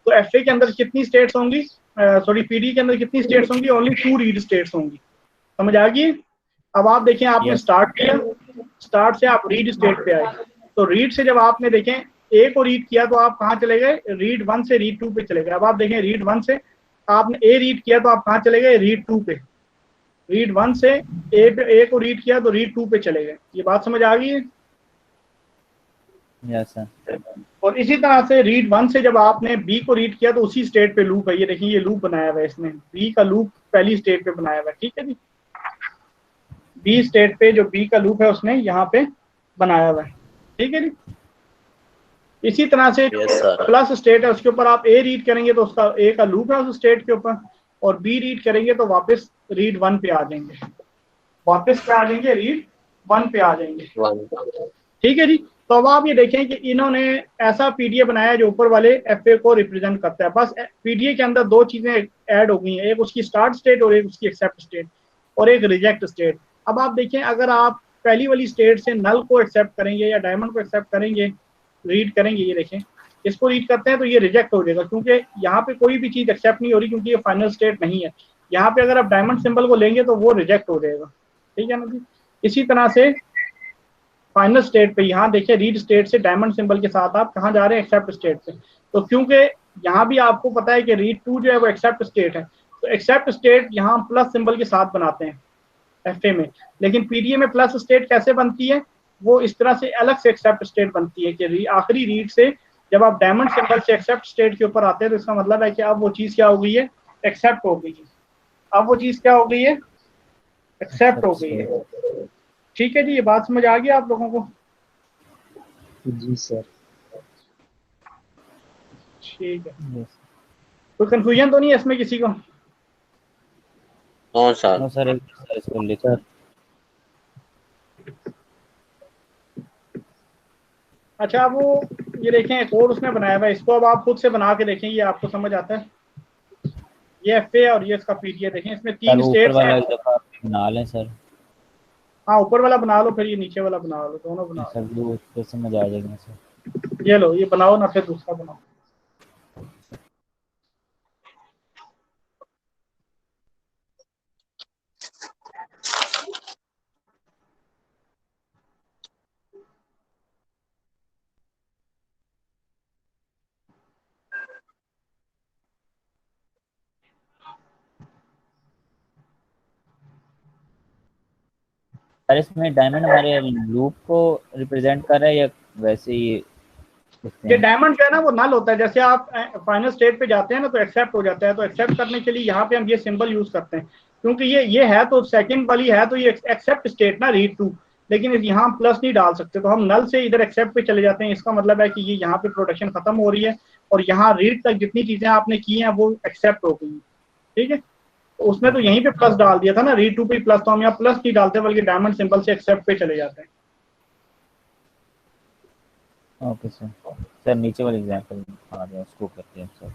तो FA के अंदर कितनी स्टेट्स होंगी, सॉरी PDA के अंदर कितनी स्टेट्स होंगी? ओनली 2 रीड स्टेट्स होंगी। समझ आ गई? अब आप देखें, आपने Yes. स्टार्ट किया, स्टार्ट से आप रीड स्टेट पे आए, तो रीड से जब आपने देखें A को रीड किया तो आप कहाँ चले गए? रीड 1 से रीड 2 पे चले गए। अब आप देखें, रीड 1 से आपने A रीड किया तो आप कहाँ चले गए? रीड 2 पे। रीड 1 से A को रीड किया तो रीड 2 पे चले गए। ये बात समझ आ गई है? Yes sir. और इसी तरह से रीड 1 से जब आपने B को रीड किया तो उसी स्टेट पे लूप है। ये देखिए, ये लूप बनाया हुआ है इसने, B का लूप पहली स्टेट पे बनाया हुआ है, ठीक है जी। B स्टेट पे जो B का लूप है उसने यहाँ पे बनाया हुआ है, ठीक है जी। इसी तरह से Yes, sir. प्लस स्टेट है, उसके ऊपर आप A रीड करेंगे तो उसका A का लूप है उस स्टेट के ऊपर, और B रीड करेंगे तो वापस रीड 1 पे आ जाएंगे, वापस पे आ जाएंगे, रीड 1 पे आ जाएंगे, वन। ठीक है जी। तो अब आप ये देखें कि इन्होंने ऐसा PDA बनाया जो ऊपर वाले FA को रिप्रेजेंट करता है। बस PDA के अंदर 2 चीजें ऐड हो गई हैं, एक उसकी स्टार्ट स्टेट और एक उसकी एक्सेप्ट स्टेट और एक रिजेक्ट स्टेट। अब आप देखें, अगर आप पहली वाली स्टेट से नल को एक्सेप्ट करेंगे या डायमंड को एक्सेप्ट करेंगे, रीड करेंगे, ये देखें इसको रीड करते हैं तो ये रिजेक्ट हो जाएगा, क्योंकि यहाँ पे कोई भी चीज एक्सेप्ट नहीं हो रही, क्योंकि ये फाइनल स्टेट नहीं है। यहाँ पे अगर आप डायमंड सिंबल को लेंगे तो वो रिजेक्ट हो जाएगा, ठीक है ना जी। इसी तरह से फाइनल स्टेट पे यहाँ देखिए, रीड स्टेट से डायमंड सिंबल के साथ आप कहाँ जा रहे हैं? एक्सेप्ट स्टेट पे। तो क्योंकि यहाँ भी आपको पता है कि रीड 2 जो है वो एक्सेप्ट स्टेट है, तो एक्सेप्ट स्टेट यहाँ प्लस सिंबल के साथ बनाते हैं FA में, लेकिन PDA में प्लस स्टेट कैसे बनती है? वो इस तरह से अलग से एक्सेप्ट स्टेट बनती है कि आखिरी रीड से जब आप डायमंड सिंबल से एक्सेप्ट स्टेट के ऊपर आते हैं तो इसका मतलब है कि अब वो चीज़ क्या हो गई है? एक्सेप्ट हो गई है। अब वो चीज क्या हो गई है, एक्सेप्ट हो गई है। ठीक है जी, ये बात समझ आ गई आप लोगों को? जी सर। ठीक है, Yes. कोई कंफ्यूजन तो नहीं है इसमें किसी को? No sir. नो सर, एक सर इसको लिखा। अच्छा, अब वो ये देखें एक और उसने बनाया हुआ है, इसको अब आप खुद से बना के देखें, ये आपको समझ आता है। ये एफ और ये इसका पीटीए देखें, इसमें सर 3 वो ऊपर स्टेट्स वाला हैं। एक दफा आप बना लें सर। हाँ, ऊपर वाला बना लो, फिर ये नीचे वाला बना लो, दोनों बना सर वो उसको समझ आ जाएगा सर। लो। ये लो, ये बनाओ ना, फिर दूसरा बनाओ। सर इसमें डायमंड हमारे लूप को रिप्रेजेंट कर रहा है या वैसे ही लिखते ये हैं? डायमंड जो है ना वो नल होता है, जैसे आप फाइनल स्टेट पे जाते हैं ना तो एक्सेप्ट हो जाता है, तो एक्सेप्ट करने के लिए यहाँ पे हम ये सिंबल यूज करते हैं, क्योंकि ये है तो सेकंड वाली है तो ये एक्सेप्ट स्टेट ना, रीड टू, लेकिन यहाँ हम प्लस नहीं डाल सकते, तो हम नल से इधर एक्सेप्ट पे चले जाते हैं। इसका मतलब है कि ये यहाँ पे प्रोडक्शन खत्म हो रही है और यहाँ रीड तक जितनी चीजें आपने की हैं वो एक्सेप्ट हो गई। ठीक है, तो उसने तो यहीं पे प्लस डाल दिया था ना, रीड टू पे प्लस, तो हम यहाँ प्लस नहीं डालते बल्कि डायमंड सिंबल से एक्सेप्ट पे चले जाते हैं। Okay sir. सर नीचे वाली एग्जांपल आ गया, उसको करते हैं सर।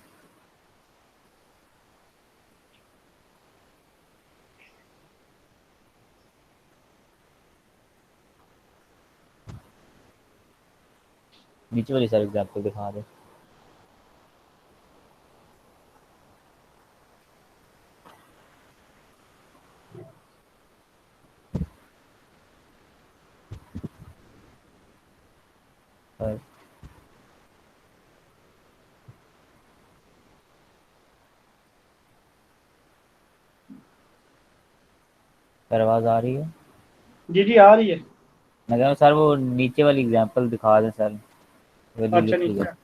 नीचे वाली सर एग्जांपल दिखा दो। सर सर आवाज आ रही है? जी जी आ रही है। मैं कह रहा हूँ सर वो नीचे वाली एग्जांपल दिखा दें सर, वैल्यू अच्छा, लिख लीजिए। नीचे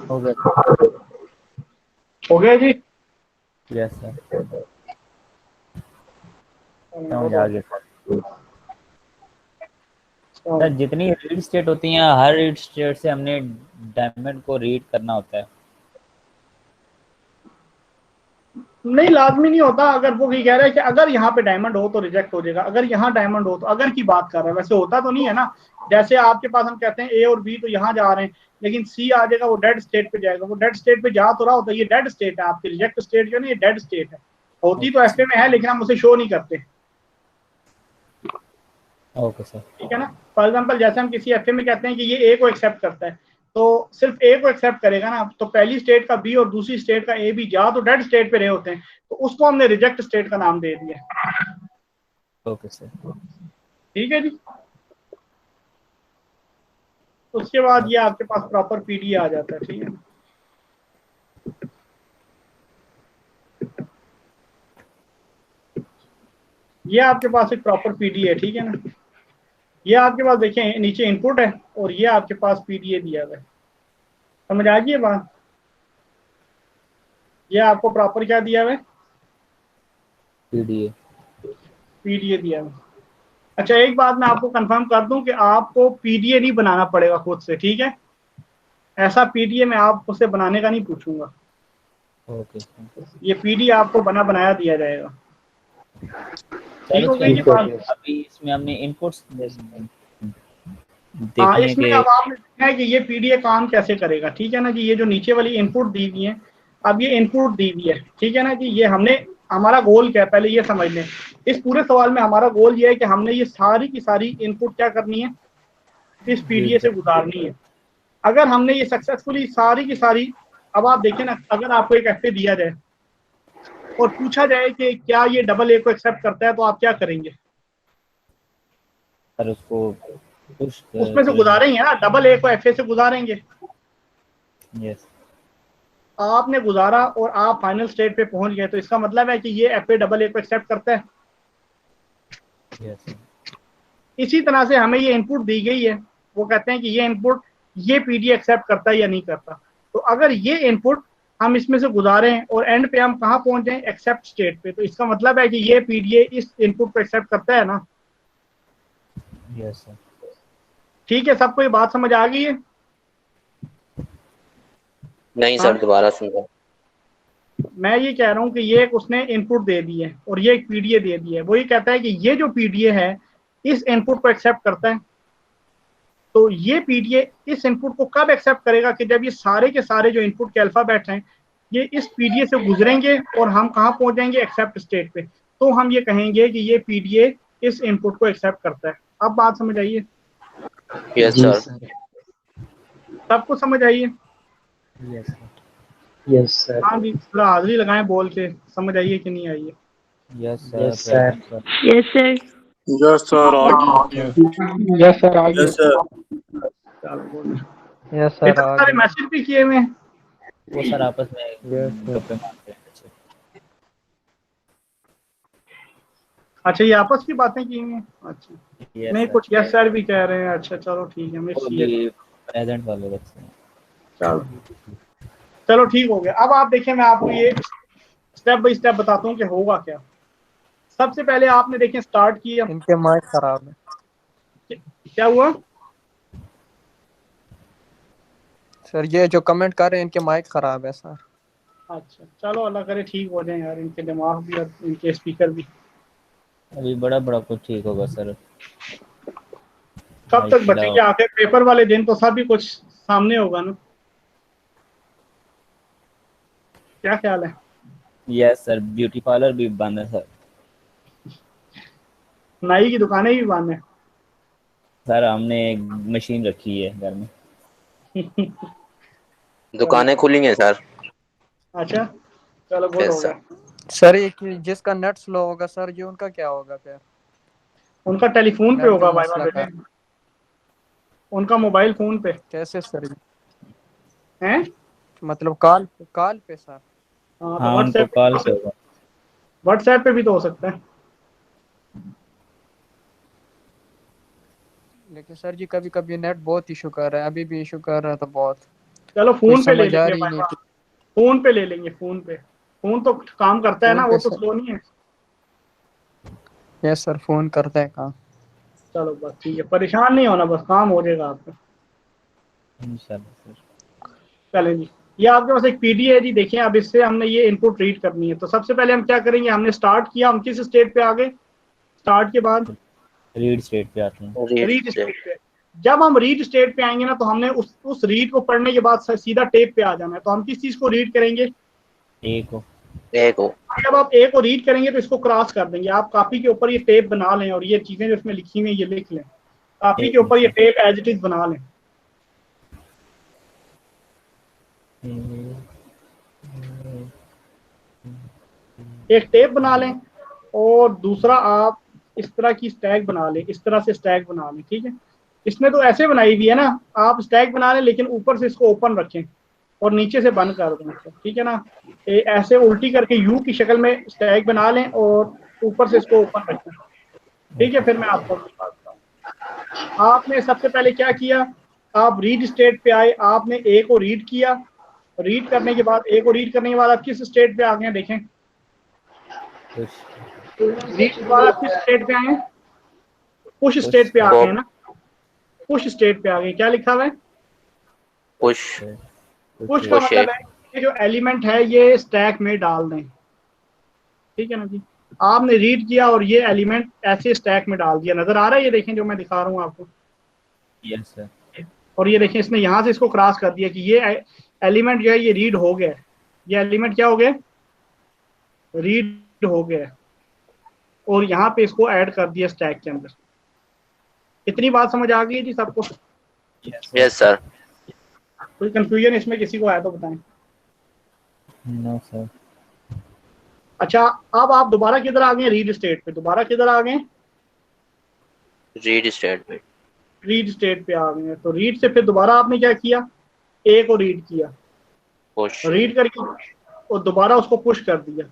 हो गया। हो गया जी। यस सर, समझ आ गया सर। सर जितनी रीड स्टेट होती हैं हर रीड स्टेट से हमने डायमंड को रीड करना होता है? नहीं, लाजमी नहीं होता। अगर वो ये कह रहा है कि अगर यहाँ पे डायमंड हो तो रिजेक्ट हो जाएगा, अगर यहाँ डायमंड हो तो, अगर की बात कर रहा है, वैसे होता तो नहीं है ना। जैसे आपके पास हम कहते हैं ए और बी तो यहाँ जा रहे हैं, लेकिन सी आ जाएगा, वो डेड स्टेट पे जाएगा, वो डेड स्टेट पे जा तो रहा होता है, ये डेड स्टेट है आपकी, रिजेक्ट स्टेट जो है ना ये डेड स्टेट है। होती तो एफ में है लेकिन हम उसे शो नहीं करते। Okay sir. ठीक है ना। फॉर एग्जाम्पल जैसे हम किसी एफ में कहते हैं कि ये ए को एक्सेप्ट करता है, तो सिर्फ ए को एक्सेप्ट करेगा ना, तो पहली स्टेट का बी और दूसरी स्टेट का ए भी या तो डेड स्टेट पे रहे होते हैं, तो उसको हमने रिजेक्ट स्टेट का नाम दे दिया। Okay sir. ठीक है जी। उसके बाद ये आपके पास प्रॉपर पीडीए आ जाता है। ठीक है। ये आपके पास एक प्रॉपर पीडीए है। ठीक है ना। ये आपके पास देखें नीचे इनपुट है और ये आपके पास पीडीए दिया हुआ है। समझ आ गई बात। ये आपको प्रॉपर क्या दिया हुआ है? पीडीए। पीडीए दिया हुआ है। अच्छा एक बात मैं आपको कंफर्म कर दूं कि आपको पीडीए नहीं बनाना पड़ेगा खुद से। ठीक है। ऐसा पीडीए मैं आपसे बनाने का नहीं पूछूंगा। ओके। ये पीडीए आपको बना बनाया दिया जाएगा। ठीक हो गई चलो बात। अभी इसमें हमने इनपुट्स हाँ देखने इसमें के। अब आपने देखना है कि ये पीडीए काम कैसे करेगा। ठीक है ना जी। ये जो नीचे वाली इनपुट दी हुई है, अब ये इनपुट दी हुई है। ठीक है ना जी। ये हमने, हमारा गोल क्या है पहले ये समझ लें। इस पूरे सवाल में हमारा गोल ये है कि हमने ये सारी की सारी इनपुट क्या करनी है, इस पीडीए से गुजारनी है। अगर हमने ये सक्सेसफुली सारी की सारी, अब आप देखें ना, अगर आपको एक एफ दिया जाए और पूछा जाए कि क्या ये डबल ए को एक्सेप्ट करता है, तो आप क्या करेंगे? सर उसको पुश उसमें से गुजारेंगे ना, डबल ए को एफ से गुजारेंगे। यस। आपने गुजारा और आप फाइनल स्टेट पे पहुंच गए, तो इसका मतलब है कि ये एफ डबल ए को एक्सेप्ट करता है। यस। इसी तरह से हमें ये इनपुट दी गई है, वो कहते हैं कि ये इनपुट ये पीडीए एक्सेप्ट करता है या नहीं करता। तो अगर ये इनपुट हम इसमें से गुजारें और एंड पे हम कहाँ पहुंच जाएं, एक्सेप्ट स्टेट पे, तो इसका मतलब है कि ये पीडीए इस इनपुट को एक्सेप्ट करता है ना। Yes sir. ठीक है, सबको ये बात समझ आ गई है? नहीं सर, दोबारा सुन। मैं ये कह रहा हूँ कि ये एक उसने इनपुट दे दी है और ये एक पीडीए दे दी है। वो ये कहता है कि ये जो पीडीए है इस इनपुट को एक्सेप्ट करता है। तो ये पीडीए इस इनपुट को कब एक्सेप्ट करेगा? कि जब ये सारे के सारे जो इनपुट के अल्फाबेट हैं ये इस पीडीए से गुजरेंगे और हम कहाँ पहुंच जाएंगे, एक्सेप्ट स्टेट पे। तो हम ये कहेंगे कि ये पीडीए इस इनपुट को एक्सेप्ट करता है। अब बात समझ आइए? Yes sir. सबको समझ आइए? Yes sir. Yes sir. हाँ जी, थोड़ा हाजिरी लगाएं बोल के, समझ आइए कि नहीं आइए? Yes yes sir. Sir. Yes sir. Yes sir आ गया। यस सर आ गया। Yes sir. चलो बोलो। यस सर इतने आ सारे गया। मैसेज भी किए हुए हैं। वो सर आपस में यस सर। गप्पे मारते हैं बच्चे। अच्छा ये आपस की बातें की हुई हैं। अच्छा यस नहीं, सर। कुछ यस सर भी कह रहे हैं। अच्छा चलो ठीक है, मैं वो सी भी प्रेजेंट वाले बच्चे हैं। चलो चलो ठीक हो गया। अब आप देखें, मैं आपको ये स्टेप बाय स्टेप बताता हूँ कि होगा क्या। सबसे पहले आपने देखें स्टार्ट किया, इनके माइक खराब है क्या हुआ? सर, ये जो कमेंट कर रहे हैं इनके माइक खराब है सर। अच्छा चलो अल्लाह करे ठीक हो जाए यार, इनके दिमाग भी और इनके स्पीकर भी। अभी बड़ा बड़ा कुछ ठीक होगा सर। कब तक बचेंगे? आखिर पेपर वाले दिन तो सभी कुछ सामने होगा ना। क्या ख्याल है? Yes sir. ब्यूटी पार्लर भी बंद है सर। नाई की दुकानें भी बंद है। सर हमने एक मशीन रखी है घर में। दुकानें खुली हैं सर। अच्छा चलो गुड हो यस गया। सर। सर ये जिसका नेट स्लो होगा सर, ये उनका क्या होगा फिर? उनका टेलीफोन पे नेट होगा जो भाई मसला बेटे, कर उनका मोबाइल फोन पे कैसे सर? हैं। मतलब कॉल पे सर? हाँ हाँ तो उनको कॉल से होगा। व्हाट्सएप पे भी तो हो सकता है। लेकिन सर जी कभी कभी नेट बहुत इशू कर रहा है, अभी भी इशू कर रहा है तो बहुत चलो कुछ फोन पे ले समझ आ लेंगे रही भाई, नहीं। फोन पे ले लेंगे। फोन पे, फोन तो काम करता है ना, फोन वो पे तो सर? स्लो नहीं है। यस सर, फोन करता है काम। चलो बस ठीक है, परेशान नहीं होना, बस काम हो जाएगा आपका। इंशाल्लाह सर। चलें जी, ये आपके पास एक पीडीए है जी। देखिए अब इससे हमने ये इनपुट रीड करनी है। तो सबसे पहले हम क्या करेंगे, हमने स्टार्ट किया, हम किस स्टेट पे आ गए? स्टार्ट के बाद रीड स्टेट पे आते हैं। रीड स्टेट पे। जब हम रीड स्टेट पे आएंगे ना, तो हमने उस रीड को पढ़ने के बाद सीधा टेप पे आ जाना है। तो हम किस चीज को रीड करेंगे? ए को। ए को। जब आप ए को रीड करेंगे तो इसको क्रॉस कर देंगे। आप कॉपी के ऊपर ये टेप बना लें और ये चीजें जो इसमें लिखी हुई हैं ये लिख लें। कॉपी के ऊपर ये टेप एज इट इज बना लें। एक टेप बना लें और दूसरा आप इस तरह की स्टैक बना लें, इस तरह से स्टैक बना लें। ठीक है, इसने तो ऐसे बनाई हुई है ना, आप स्टैक बना लें लेकिन ऊपर से इसको ओपन रखें और नीचे से बंद कर दें। ठीक है ना, ऐसे उल्टी करके यू की शक्ल में स्टैक बना लें और ऊपर से इसको ओपन रखें। ठीक है, फिर मैं आपको बताता हूँ। आपने सबसे पहले क्या किया, आप रीड स्टेट पे आए, आपने ए को रीड किया। रीड करने के बाद, ए को रीड करने के बाद आप किस स्टेट पे आ गए देखें। रीड के बाद आप किस स्टेट पे आए हैं, पुश स्टेट पे आ गए ना, पुश स्टेट पे आ गए। क्या लिखा हुआ है, पुश। पुश का मतलब है कि जो एलिमेंट है ये स्टैक में डाल दें। ठीक है ना जी, आपने रीड किया और ये एलिमेंट ऐसे स्टैक में डाल दिया। नजर आ रहा है, ये देखें जो मैं दिखा रहा हूँ आपको। Yes sir. और ये देखें इसने यहाँ से इसको क्रॉस कर दिया कि ये एलिमेंट जो है ये रीड हो गया। ये एलिमेंट क्या हो गया, रीड हो गया। और यहाँ पे इसको ऐड कर दिया स्टैक के अंदर। इतनी बात समझ आ गई है जी सबको? Yes sir. कोई कंफ्यूजन इसमें किसी को आया तो बताएं। No sir. अच्छा, अब आप दोबारा किधर आ गए, रीड स्टेट पे। दोबारा किधर आ गए, रीड स्टेट पे। रीड स्टेट पे आ गए। तो रीड से फिर दोबारा आपने क्या किया, ए को रीड किया, पुश। रीड करके और दोबारा उसको पुश कर दिया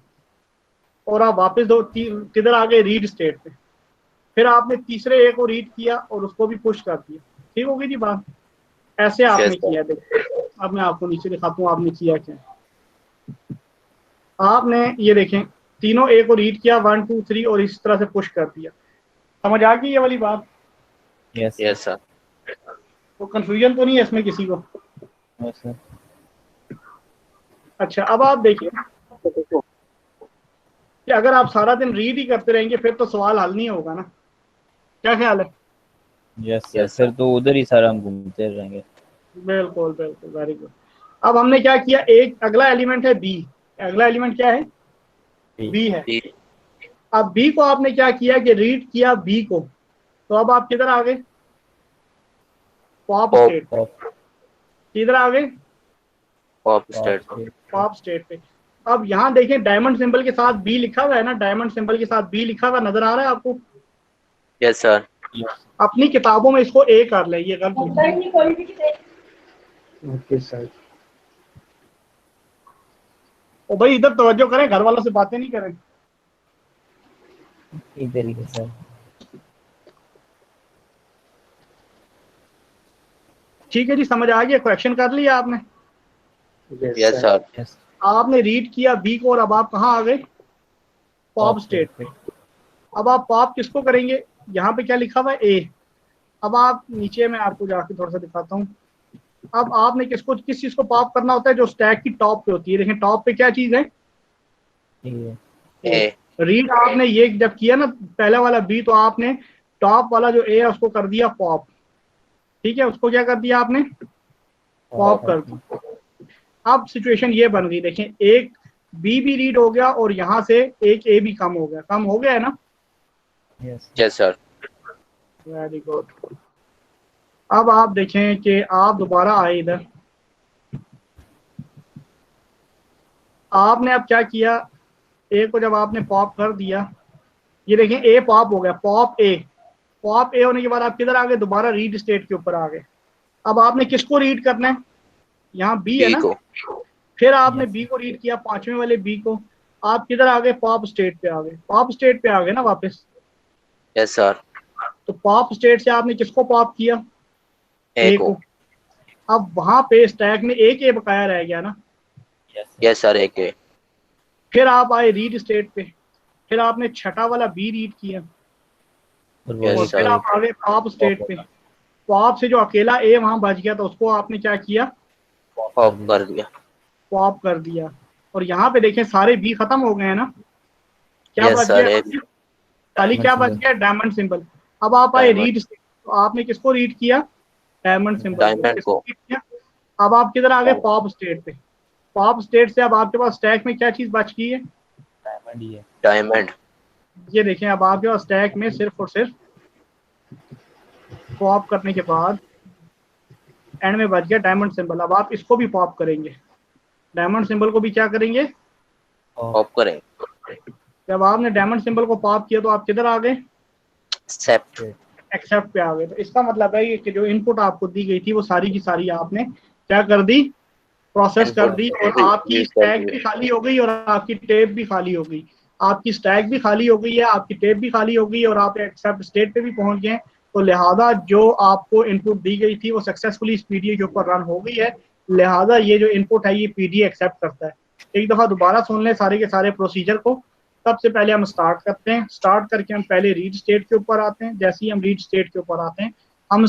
और आप वापस किधर आ गए, रीड स्टेट पे। फिर आपने तीसरे ए को रीड किया और उसको भी पुश कर दिया। ठीक होगी जी बात? ऐसे आपने किया। देखो अब मैं आपको नीचे दिखाता हूँ आपने किया क्या। आपने ये देखें तीनों ए को रीड किया 1 2 3 और इस तरह से पुश कर दिया। समझ आ गई ये वाली बात? Yes yes sir. तो कंफ्यूजन तो नहीं है इसमें किसी को? Yes sir. अच्छा, अब आप देखिए कि अगर आप सारा दिन रीड ही करते रहेंगे फिर तो सवाल हल नहीं होगा ना। क्या ख्याल है? यस सर, फिर तो उधर ही सारा हम घूमते रहेंगे। बिल्कुल बिल्कुल, वेरी गुड। अब हमने क्या किया, एक अगला एलिमेंट है बी। अगला एलिमेंट क्या है, बी है। अब बी को आपने क्या किया कि रीड किया बी को। तो अब आप किधर आ गए, पॉप स्टेट पे। किधर आ गए, पॉप स्टेट। पॉप स्टेट पे। अब यहाँ देखें डायमंड सिंबल के साथ बी लिखा हुआ है ना, डायमंड सिंबल के साथ बी लिखा हुआ नजर आ रहा है आपको? Yes sir. अपनी किताबों में इसको ए कर ले, ये गलत लिखा है। Okay sir. ओ भाई इधर तवज्जो करें, घर वालों से बातें नहीं करें। इधर ही है सर। ठीक है जी, समझ आ गया? क्वेश्चन कर लिया आपने? Yes sir. यस। आपने रीड किया बी को और अब आप कहाँ आ गए, पॉप स्टेट पे। अब आप पॉप किसको करेंगे, यहाँ पे क्या लिखा हुआ है ए। अब आप नीचे मैं आपको जाके थोड़ा सा दिखाता हूँ। अब आपने किसको, किस चीज को पॉप करना होता है, जो स्टैक की टॉप पे होती है। देखें टॉप पे क्या चीज है, ए। रीड आपने ये जब किया ना पहला वाला बी, तो आपने टॉप वाला जो ए है उसको कर दिया पॉप। ठीक है, उसको क्या कर दिया आपने, पॉप कर दिया। अब सिचुएशन ये बन गई, देखें एक बी भी रीड हो गया और यहाँ से एक ए भी कम हो गया। कम हो गया है ना? Yes sir. Very good. अब आप देखें कि आप दोबारा आए इधर। आपने अब क्या किया, ए को जब आपने पॉप कर दिया, ये देखें ए पॉप हो गया, पॉप ए। पॉप ए होने के बाद आप किधर आ गए, दोबारा रीड स्टेट के ऊपर आ गए। अब आपने किसको रीड करना है, यहाँ बी है ना। फिर आपने बी को रीड किया, पांचवें वाले बी को। आप किधर आ गए, पॉप स्टेट पे आ गए। पॉप स्टेट पे आ गए ना वापस। Yes sir. तो पॉप स्टेट से आपने किसको पॉप किया, ए को। अब वहां पे स्टैक में एक ए बकाया रह गया ना। Yes sir. एक ए। फिर आप आए रीड स्टेट पे, फिर आपने छठा वाला बी रीड किया और फिर आप आ गए पॉप स्टेट पे। पॉप से जो अकेला ए वहां बच गया तो उसको आपने क्या किया, पॉप कर दिया। पॉप कर दिया। और यहाँ पे देखें सारे बी खत्म हो गए हैं ना। क्या Yes, बच sir, गया, खाली क्या बच गया, डायमंड सिंबल। अब आप आए रीड स्टेट, तो आपने किसको रीड किया, डायमंड सिंबल। डायमंड को। अब आप किधर आ गए, पॉप स्टेट पे। पॉप स्टेट से अब आपके पास स्टैक में क्या चीज बच गई है? डायमंड ही है। डायमंड। ये देखें अब आपके पास स्टैक में सिर्फ और सिर्फ पॉप करने के बाद एंड में बच गया डायमंड सिंबल। अब आप इसको भी पॉप करेंगे, डायमंड सिंबल को भी क्या करेंगे? पॉप करें। जब आपने डायमंड सिंबल को पॉप किया तो आप किधर आ गए? एक्सेप्ट। एक्सेप्ट पे आ गए। तो इसका मतलब है कि जो इनपुट आपको दी गई थी वो सारी की सारी आपने क्या कर दी? प्रोसेस कर दी, और आपकी स्टैक भी खाली हो गई और आपकी टेप भी खाली हो गई। आपकी स्टैक भी खाली हो गई है, आपकी टेप भी खाली हो गई और आप एक्सेप्ट स्टेट पे भी पहुंच गए। तो लिहाजा जो आपको इनपुट दी गई थी वो सक्सेसफुली इस पीडीए के ऊपर रन हो गई है। लिहाजा ये जो इनपुट है ये पीडीए एक्सेप्ट करता है। एक दफा दोबारा सुन लें सारे के सारे प्रोसीजर को। सबसे पहले हम स्टार्ट करते हैं, स्टार्ट करके हम पहले रीड स्टेट के ऊपर आते हैं। जैसे ही हम रीड स्टेट के ऊपर आते हैं हम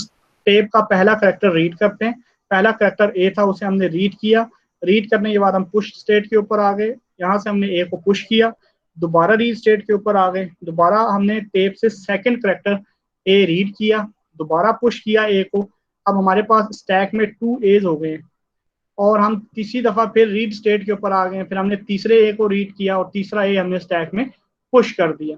टेप का पहला करैक्टर रीड करते हैं। पहला करैक्टर ए था, उसे हमने रीड किया। रीड करने के बाद हम पुश स्टेट के ऊपर आ गए, यहाँ से हमने ए को पुश किया। दोबारा रीड स्टेट के ऊपर आ गए, दोबारा हमने टेप से सेकंड करैक्टर ए रीड किया, दोबारा पुश किया ए को। अब हमारे पास स्टैक में 2 एज हो गए हैं और हम तीसरी दफा फिर रीड स्टेट के ऊपर आ गए। फिर हमने तीसरे ए को रीड किया और तीसरा ए हमने स्टैक में पुश कर दिया।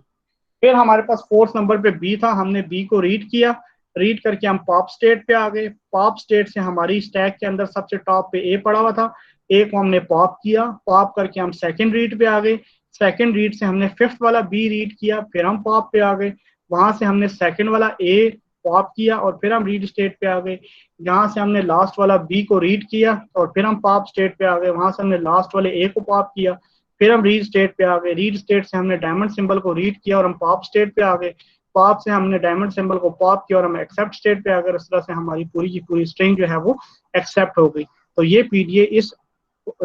फिर हमारे पास फोर्थ नंबर पे बी था, हमने बी को रीड किया। रीड करके हम पॉप स्टेट पे आ गए। पॉप स्टेट से हमारी स्टैक के अंदर सबसे टॉप पे ए पड़ा हुआ था, ए को हमने पॉप किया। पॉप करके हम सेकंड रीड पे आ गए। सेकंड रीड से हमने फिफ्थ वाला बी रीड किया, फिर हम पॉप पे आ गए। वहां से हमने सेकंड वाला ए पॉप किया और फिर हम रीड स्टेट पे आ गए। जहां से हमने लास्ट वाला बी को रीड किया और फिर हम पॉप स्टेट पे आ गए। वहां से हमने लास्ट वाले ए को पॉप किया, फिर हम रीड स्टेट पे आ गए। रीड स्टेट से हमने डायमंड सिंबल को रीड किया और हम पॉप स्टेट पे आ गए। पॉप से हमने डायमंड सिंबल को पॉप किया और हम एक्सेप्ट स्टेट पे आ गए। इस तरह से हमारी पूरी की पूरी स्ट्रिंग जो है वो एक्सेप्ट हो गई। तो ये पीडीए इस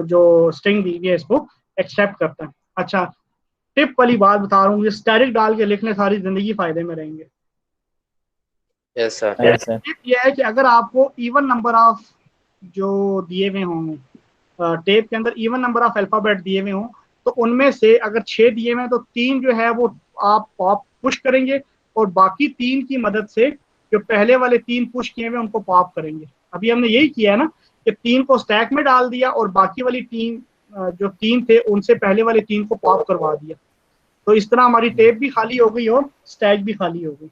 जो स्ट्रिंग दी है इसको एक्सेप्ट करता है। अच्छा, टिप वाली बात बता रहा हूँ, ये स्टैटिक डाल के लिखने सारी जिंदगी फायदे में रहेंगे। Yes sir. Yes sir. Tip ये है कि अगर आपको इवन नंबर ऑफ जो दिए हुए होंगे टेप के अंदर इवन नंबर ऑफ अल्फाबेट दिए हुए हों तो उनमें से अगर 6 दिए हुए हैं तो 3 जो है वो आप पॉप पुश करेंगे और बाकी 3 की मदद से जो पहले वाले 3 पुश किए हुए उनको पॉप करेंगे। अभी हमने यही किया है ना कि 3 को स्टैक में डाल दिया और बाकी वाली 3 जो 3 थे उनसे पहले वाले 3 को पॉप करवा दिया। तो इस तरह हमारी टेप भी खाली हो गई और स्टैक भी खाली हो गई।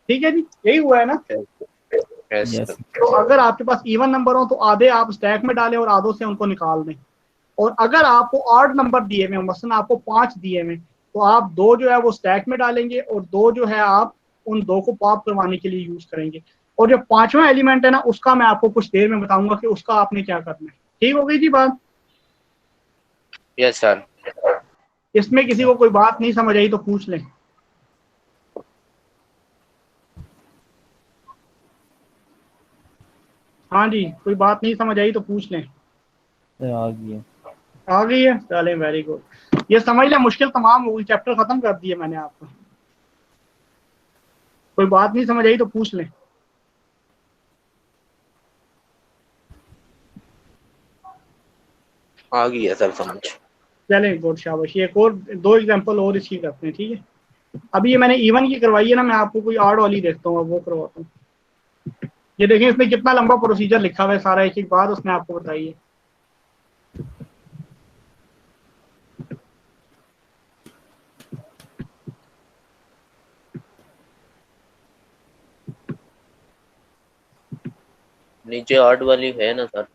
ठीक है जी, यही हुआ है ना। Yes yes. सर। तो अगर आपके पास इवन नंबर हो तो आधे आप स्टैक में डालें और आधों से उनको निकाल दें। और अगर आपको ऑड नंबर दिए हुए, मसलन आपको 5 दिए हुए, तो आप 2 जो है वो स्टैक में डालेंगे और 2 जो है आप उन 2 को पॉप करवाने के लिए यूज करेंगे। और जो 5वां एलिमेंट है ना उसका मैं आपको कुछ देर में बताऊंगा कि उसका आपने क्या करना है। ठीक हो गई जी बात? Yes sir. इसमें किसी को कोई बात नहीं समझ आई तो पूछ लें। हाँ जी, कोई बात नहीं समझ आई तो पूछ लें। आ गई। आ गई है, चलें, वेरी गुड। ये समझ लें मुश्किल तमाम हो गई, चैप्टर खत्म कर दिए मैंने आपको। कोई बात नहीं समझ आई तो पूछ लें। आ गई है सर समझ। चलें, गुड, शाबाश। एक और 2 एग्जांपल और इसकी करते हैं, ठीक है। अभी ये मैंने इवन की करवाई है ना, मैं आपको कोई ऑड वाली देखता हूँ, वो करवाता हूँ। ये देखें इसमें कितना लंबा प्रोसीजर लिखा हुआ है, सारा एक एक बात उसने आपको बताई है। नीचे आर्ट वाली है ना सर?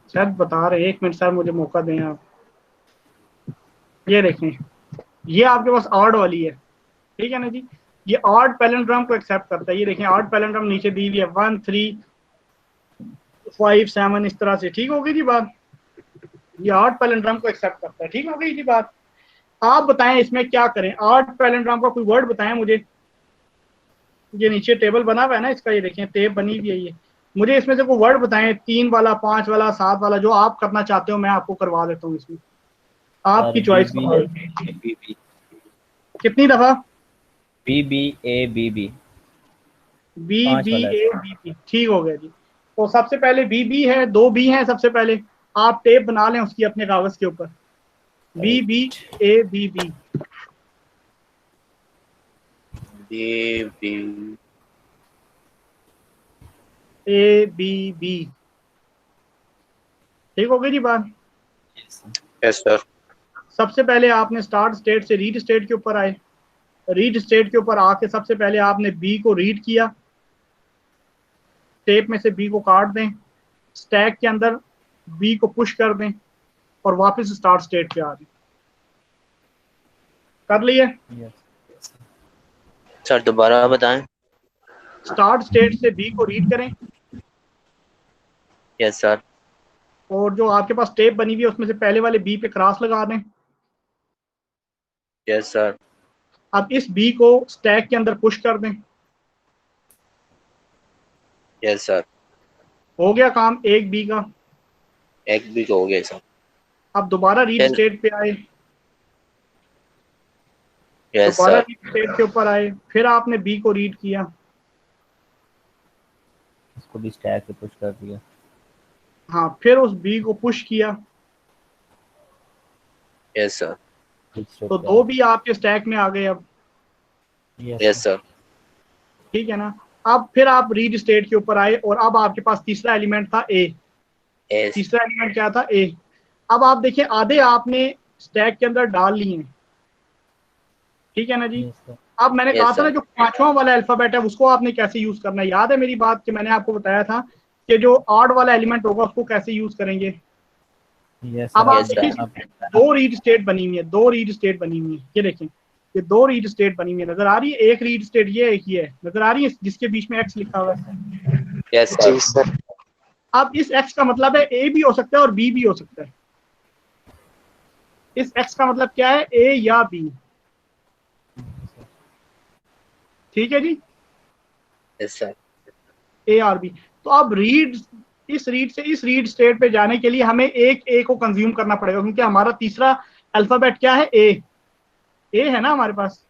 सर बता रहे, 1 मिनट सर, मुझे मौका दें आप। ये देखें, ये आपके पास ऑड वाली है, ठीक है ना जी। ये ऑड पैलिंड्रोम को एक्सेप्ट करता है। ये देखें ऑड पैलिंड्रोम नीचे दी हुई है 1 3 5 7 इस तरह से। ठीक हो गई जी बात? ये ऑड पैलिंड्रोम को एक्सेप्ट करता है। ठीक हो गई जी बात? आप बताएं इसमें क्या करें। ऑड पैलिंड्रोम का कोई वर्ड बताएं मुझे। ये नीचे टेबल बना हुआ है ना इसका, ये देखें टेब बनी हुई है। ये मुझे इसमें से कोई वर्ड बताएं, 3 वाला, 5 वाला, 7 वाला, जो आप करना चाहते हो मैं आपको करवा देता हूँ इसमें। आपकी चॉइस। बी कितनी दफा? B B A B B B 5 B वाला है। A B B. ठीक हो गया जी। तो सबसे पहले बी बी है, 2 बी हैं। सबसे पहले आप टेप बना लें उसकी अपने कागज के ऊपर। B B A B B B B A B B. ठीक हो गई जी बात? Yes sir. सबसे पहले आपने स्टार्ट स्टेट से रीड स्टेट के ऊपर आए, रीड स्टेट के ऊपर आके सबसे पहले आपने बी को रीड किया, स्टेप में से बी को काट दें, स्टैक के अंदर बी को पुश कर दें और वापस स्टार्ट स्टेट पे आ जाए। कर लिए? सर दोबारा बताएं। स्टार्ट स्टेट से बी को रीड करें यस सर। और जो आपके पास स्टेप बनी हुई है उसमें से पहले वाले बी पे क्रॉस लगा दें। Yes sir. अब इस बी को स्टैक के अंदर पुश कर दें। Yes sir. हो गया काम एक बी का। एक भी हो गया सर। अब दोबारा रीड Yes. स्टेट पे आए, यस दोबारा सर। रीड स्टेट के ऊपर आए, फिर आपने बी को रीड किया, इसको भी स्टैक पे पुश कर दिया। हाँ फिर उस बी को पुश किया, यस सर। तो दो बी आपके स्टैक में आ गए। अब यस सर। ठीक है ना। अब फिर आप रीड स्टेट के ऊपर आए और अब आपके पास तीसरा एलिमेंट था ए। यस। तीसरा एलिमेंट क्या था? ए। अब आप देखिए आधे आपने स्टैक के अंदर डाल लिए हैं, ठीक है ना जी। अब मैंने Yes, कहा था ना sir. जो पांचवा वाला अल्फाबेट है उसको आपने कैसे यूज करना है, याद है मेरी बात कि मैंने आपको बताया था कि जो ऑड वाला एलिमेंट होगा उसको कैसे यूज करेंगे। अब आप Yes, sir. देखिए दो रीड स्टेट बनी हुई है, दो रीड स्टेट बनी हुई है, ये देखें ये दो रीड स्टेट बनी हुई है, नजर आ रही है? एक रीड स्टेट ये, एक ये है, नजर आ रही है जिसके बीच में एक्स लिखा हुआ है। Yes sir. अब इस एक्स का मतलब है ए भी हो सकता है और बी भी हो सकता है। इस एक्स का मतलब क्या है? ए या बी। ठीक है जी, यस सर। ए और बी। तो अब रीड, इस रीड से इस रीड स्टेट पे जाने के लिए हमें एक ए को कंज्यूम करना पड़ेगा क्योंकि हमारा तीसरा अल्फाबेट क्या है? ए। ए है ना हमारे पास।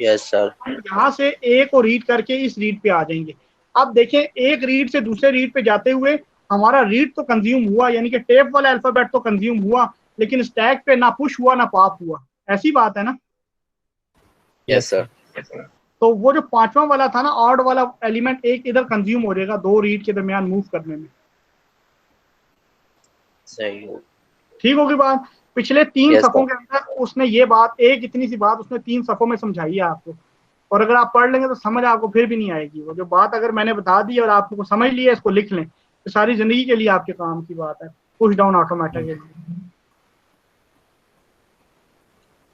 Yes sir. यहाँ से ए को रीड करके इस रीड पे आ जाएंगे। अब देखें एक रीड से दूसरे रीड पे जाते हुए हमारा रीड तो कंज्यूम हुआ, यानी कि टेप वाला अल्फाबेट तो कंज्यूम हुआ, लेकिन स्टैक पे ना पुश हुआ ना पॉप हुआ। ऐसी बात है ना। Yes sir. तो वो जो पांचवा वाला था ना ऑड वाला एलिमेंट, एक इधर कंज्यूम हो जाएगा दो रीड के दरमियान मूव करने में। सही हो। ठीक होगी बात? पिछले तीन Yes, सफों sir. के अंदर उसने ये बात, एक इतनी सी बात उसने तीन सफों में समझाई है आपको, और अगर आप पढ़ लेंगे तो समझ आपको फिर भी नहीं आएगी। वो जो बात अगर मैंने बता दी और आपको समझ लिया, इसको लिख लें तो सारी जिंदगी के लिए आपके काम की बात है। पुश डाउन ऑटोमेटिक के लिए।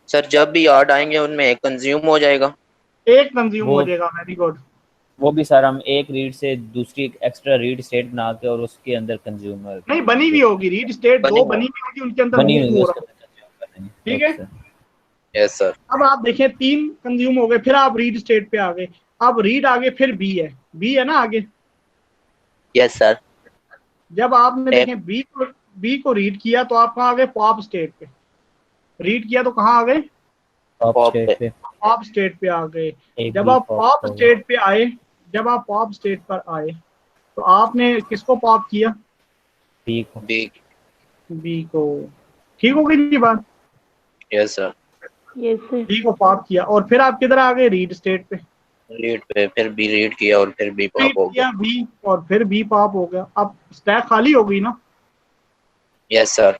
सर जब भी यार्ड आएंगे उनमें एक कंज्यूम हो जाएगा। एक कंज्यूम वो- हो जाएगा। Very good. वो भी सर हम एक रीड से दूसरी एक्स्ट्रा रीड स्टेट बना के और उसके अंदर कंज्यूमर नहीं बनी हुई होगी रीड स्टेट, बनी दो हुई। बनी हुई होगी, उनके अंदर बनी मूव हुई हो उसके रहा है। अंदर consume कर लेंगे। ठीक है? Okay, sir. Yes sir. अब आप देखें तीन कंज्यूम हो गए, फिर आप रीड स्टेट पे आ गए। अब रीड आगे फिर बी है, बी है ना आगे। Yes sir. जब आपने एक- देखें बी को रीड किया तो आप कहाँ आ गए? पॉप स्टेट पे। रीड किया तो कहाँ आ गए? Top Pop state पे। पे पॉप स्टेट पे आ गए। एक जब भी आप pop पॉप होगा। स्टेट पे आए, जब आप पॉप स्टेट पर आए तो आपने किसको पॉप किया? B को। बी। बी को। ठीक हो गई जी बात? Yes sir. बी को पॉप किया और फिर आप किधर आ गए? रीड स्टेट पे। रीड पे फिर बी रीड किया और फिर बी रीड पॉप हो गया। किया बी और फिर बी पॉप हो गया। अब स्टैक खाली हो गई ना, यस सर।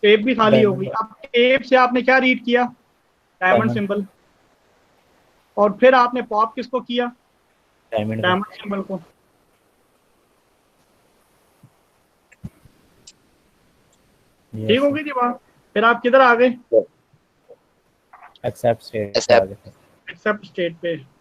टेप भी खाली हो गई। Diamond. अब टेप से आपने क्या रीड किया? Diamond Diamond. सिंबल। और फिर आपने पॉप किसको किया? डायमंड को। डायमंड सिंबल को। Yes, ठीक हो गई जी बात? फिर आप किधर आ गए? Accept state Accept. Accept state पे।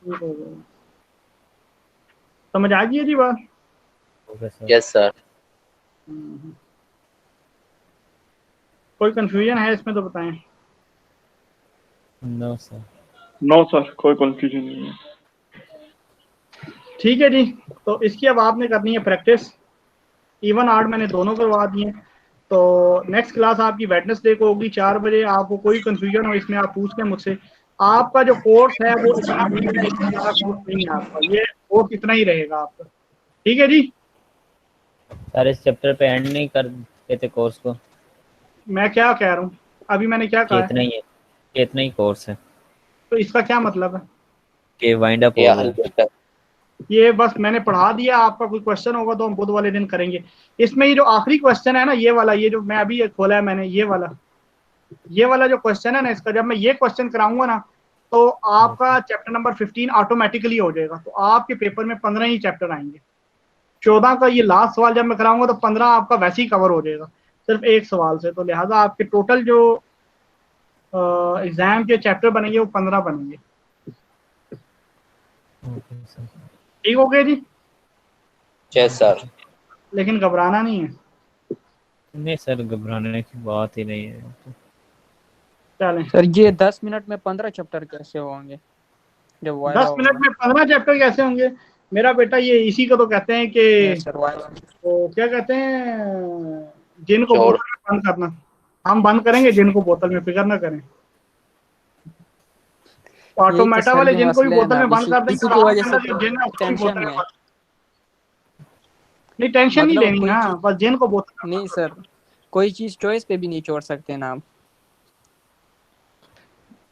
ठीक हो गया। समझ आ गई है जी बात? Yes sir. कोई कंफ्यूजन है इसमें तो बताएं। No sir. नो सर, कोई कंफ्यूजन नहीं है। ठीक है जी, तो इसकी अब आपने करनी है प्रैक्टिस। इवन आर्ट मैंने दोनों करवा दिए। तो नेक्स्ट क्लास आपकी वेडनेसडे को होगी 4 बजे। आपको कोई कंफ्यूजन हो इसमें आप पूछ लें मुझसे। आपका जो कोर्स है वो इतना भी है, इतना ज़्यादा कोर्स नहीं है आपका, ये कोर्स इतना ही रहेगा आपका। ठीक है जी? सर इस चैप्टर पे एंड नहीं कर देते कोर्स को? मैं क्या कह रहा हूँ, अभी मैंने क्या कहा है? कितना ही कोर्स है? तो इसका क्या मतलब है? कि वाइंड अप ये हो हल गया। बेटा ये बस मैंने पढ़ा दिया, आपका कोई क्वेश्चन होगा तो हम बुध वाले दिन करेंगे। इसमें ये जो आखिरी क्वेश्चन है ना, ये वाला, ये जो मैं अभी ये खोला है मैंने, ये वाला जो क्वेश्चन है ना, इसका जब मैं ये क्वेश्चन कराऊंगा ना, तो आपका चैप्टर नंबर 15 ऑटोमेटिकली हो जाएगा। तो आपके पेपर में 15 ही चैप्टर आएंगे। 14 का ये लास्ट सवाल जब मैं कराऊंगा तो 15 आपका वैसे ही कवर हो जाएगा सिर्फ एक सवाल से। तो लिहाजा आपके टोटल जो एग्जाम के चैप्टर बनेंगे वो 15 बनेंगे। ठीक हो गया जी? Yes sir. लेकिन घबराना नहीं है। नहीं सर, घबराने की बात ही नहीं है। चलें, सर ये 10 मिनट में 15 चैप्टर कैसे होंगे जब वाइवा 10 मिनट होगा? में 15 चैप्टर कैसे होंगे मेरा बेटा? ये इसी को तो कहते हैं कि यस सर, वाइवा। वो क्या कहते हैं, जिन को श्योर। बोतल में बंद करना। हम बंद करेंगे जिन को बोतल में, फिक्र ना करें। यही तो ऑटोमेटा सर वाले भी जिनको भी मसले है बोतल ना, में बंद इसी कर देंगे इसी और की आपके वजह से अंदर जो तो जिन है उसको भी बोतल टेंशन में में है। बंद। नहीं, टेंशन नहीं मतलब लेनी कोई ना, चीज बस जिन को बोतल में नहीं बंद सर, कोई चीज चॉइस पे भी नहीं छोड़ सकते ना आप।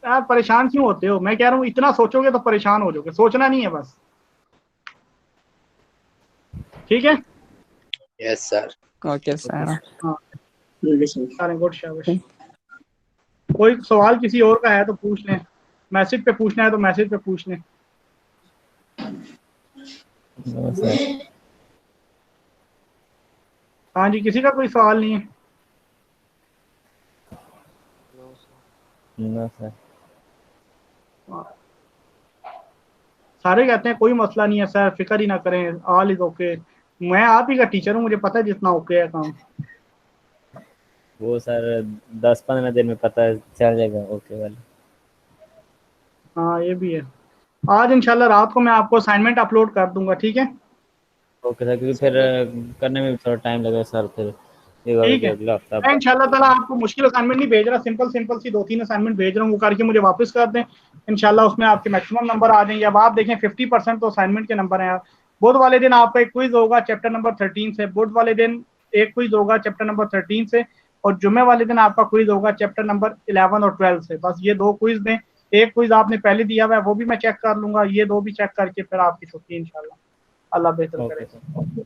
यार परेशान क्यों होते हो? मैं कह रहा हूँ इतना सोचोगे तो परेशान हो जाओगे, सोचना नहीं है बस। ठीक है? Yes sir. Okay sir. हाँ, चलें, गुड, शाबाश। कोई सवाल किसी और का है तो पूछ लें, मैसेज पे पूछना है तो मैसेज पे पूछ लें। No sir. हाँ जी, किसी का कोई सवाल नहीं है? No sir. सारे कहते हैं कोई मसला नहीं है सर, फिक्र ही ना करें, ऑल इज ओके। मैं आप ही का टीचर हूँ, मुझे पता है जितना ओके है काम। वो सर 10-15 दिन में पता चल जाएगा ओके वाला। हाँ ये भी है। आज इंशाल्लाह रात को मैं आपको असाइनमेंट अपलोड कर दूंगा, ठीक है? ओके सर, क्योंकि फिर करने में भी थोड़ा टाइम लगेगा सर, फिर ये वाला ठीक जो है, अगला हफ्ता मैं इंशाल्लाह ताला आपको मुश्किल असाइनमेंट नहीं भेज रहा, सिंपल सिंपल सी 2-3 असाइनमेंट भेज रहा हूँ, वो करके मुझे वापस कर दें। इंशाल्लाह उसमें आपके मैक्सिमम नंबर आ जाएंगे। अब आप देखें 50% तो असाइनमेंट के नंबर हैं। बुध वाले दिन आपका एक क्विज होगा चैप्टर नंबर 13 से, बुध वाले दिन एक क्विज होगा चैप्टर नंबर 13 से, और जुम्मे वाले दिन आपका क्विज होगा चैप्टर नंबर 11 और 12 से। बस ये 2 क्विज दें। एक क्विज आपने पहले दिया हुआ है, वो भी मैं चेक कर लूंगा, ये 2 भी चेक करके फिर आपकी छुट्टी इंशाल्लाह, अल्लाह बेहतर ओके करे। सर।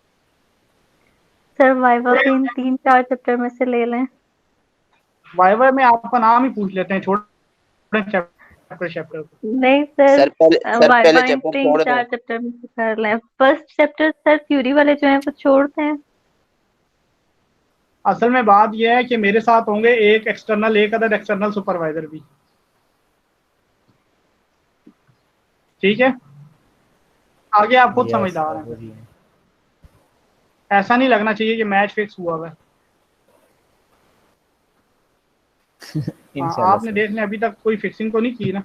सर वाइवा भी इन 3-4 चैप्टर में से ले लें। वाइवा में आपका नाम ही पूछ लेते हैं, छोटे चैप्टर को। नहीं सर, सर पहले वाइवा इन चैप्टर छोड़ दो। 3-4 चैप्टर में से कर लें। फर्स्ट चैप्टर सर थ्योरी वाले जो हैं वो छोड़ते हैं। असल में बात यह है कि मेरे साथ होंगे एक अदर एक्सटर्नल सुपरवाइजर भी। ठीक है, आगे आप खुद यस समझदार सर, हैं। बोलिए। ऐसा नहीं लगना चाहिए कि मैच फिक्स हुआ हुआ है। हाँ, इंशाल्लाह आपने सर। देख लिया, अभी तक कोई फिक्सिंग तो नहीं की ना?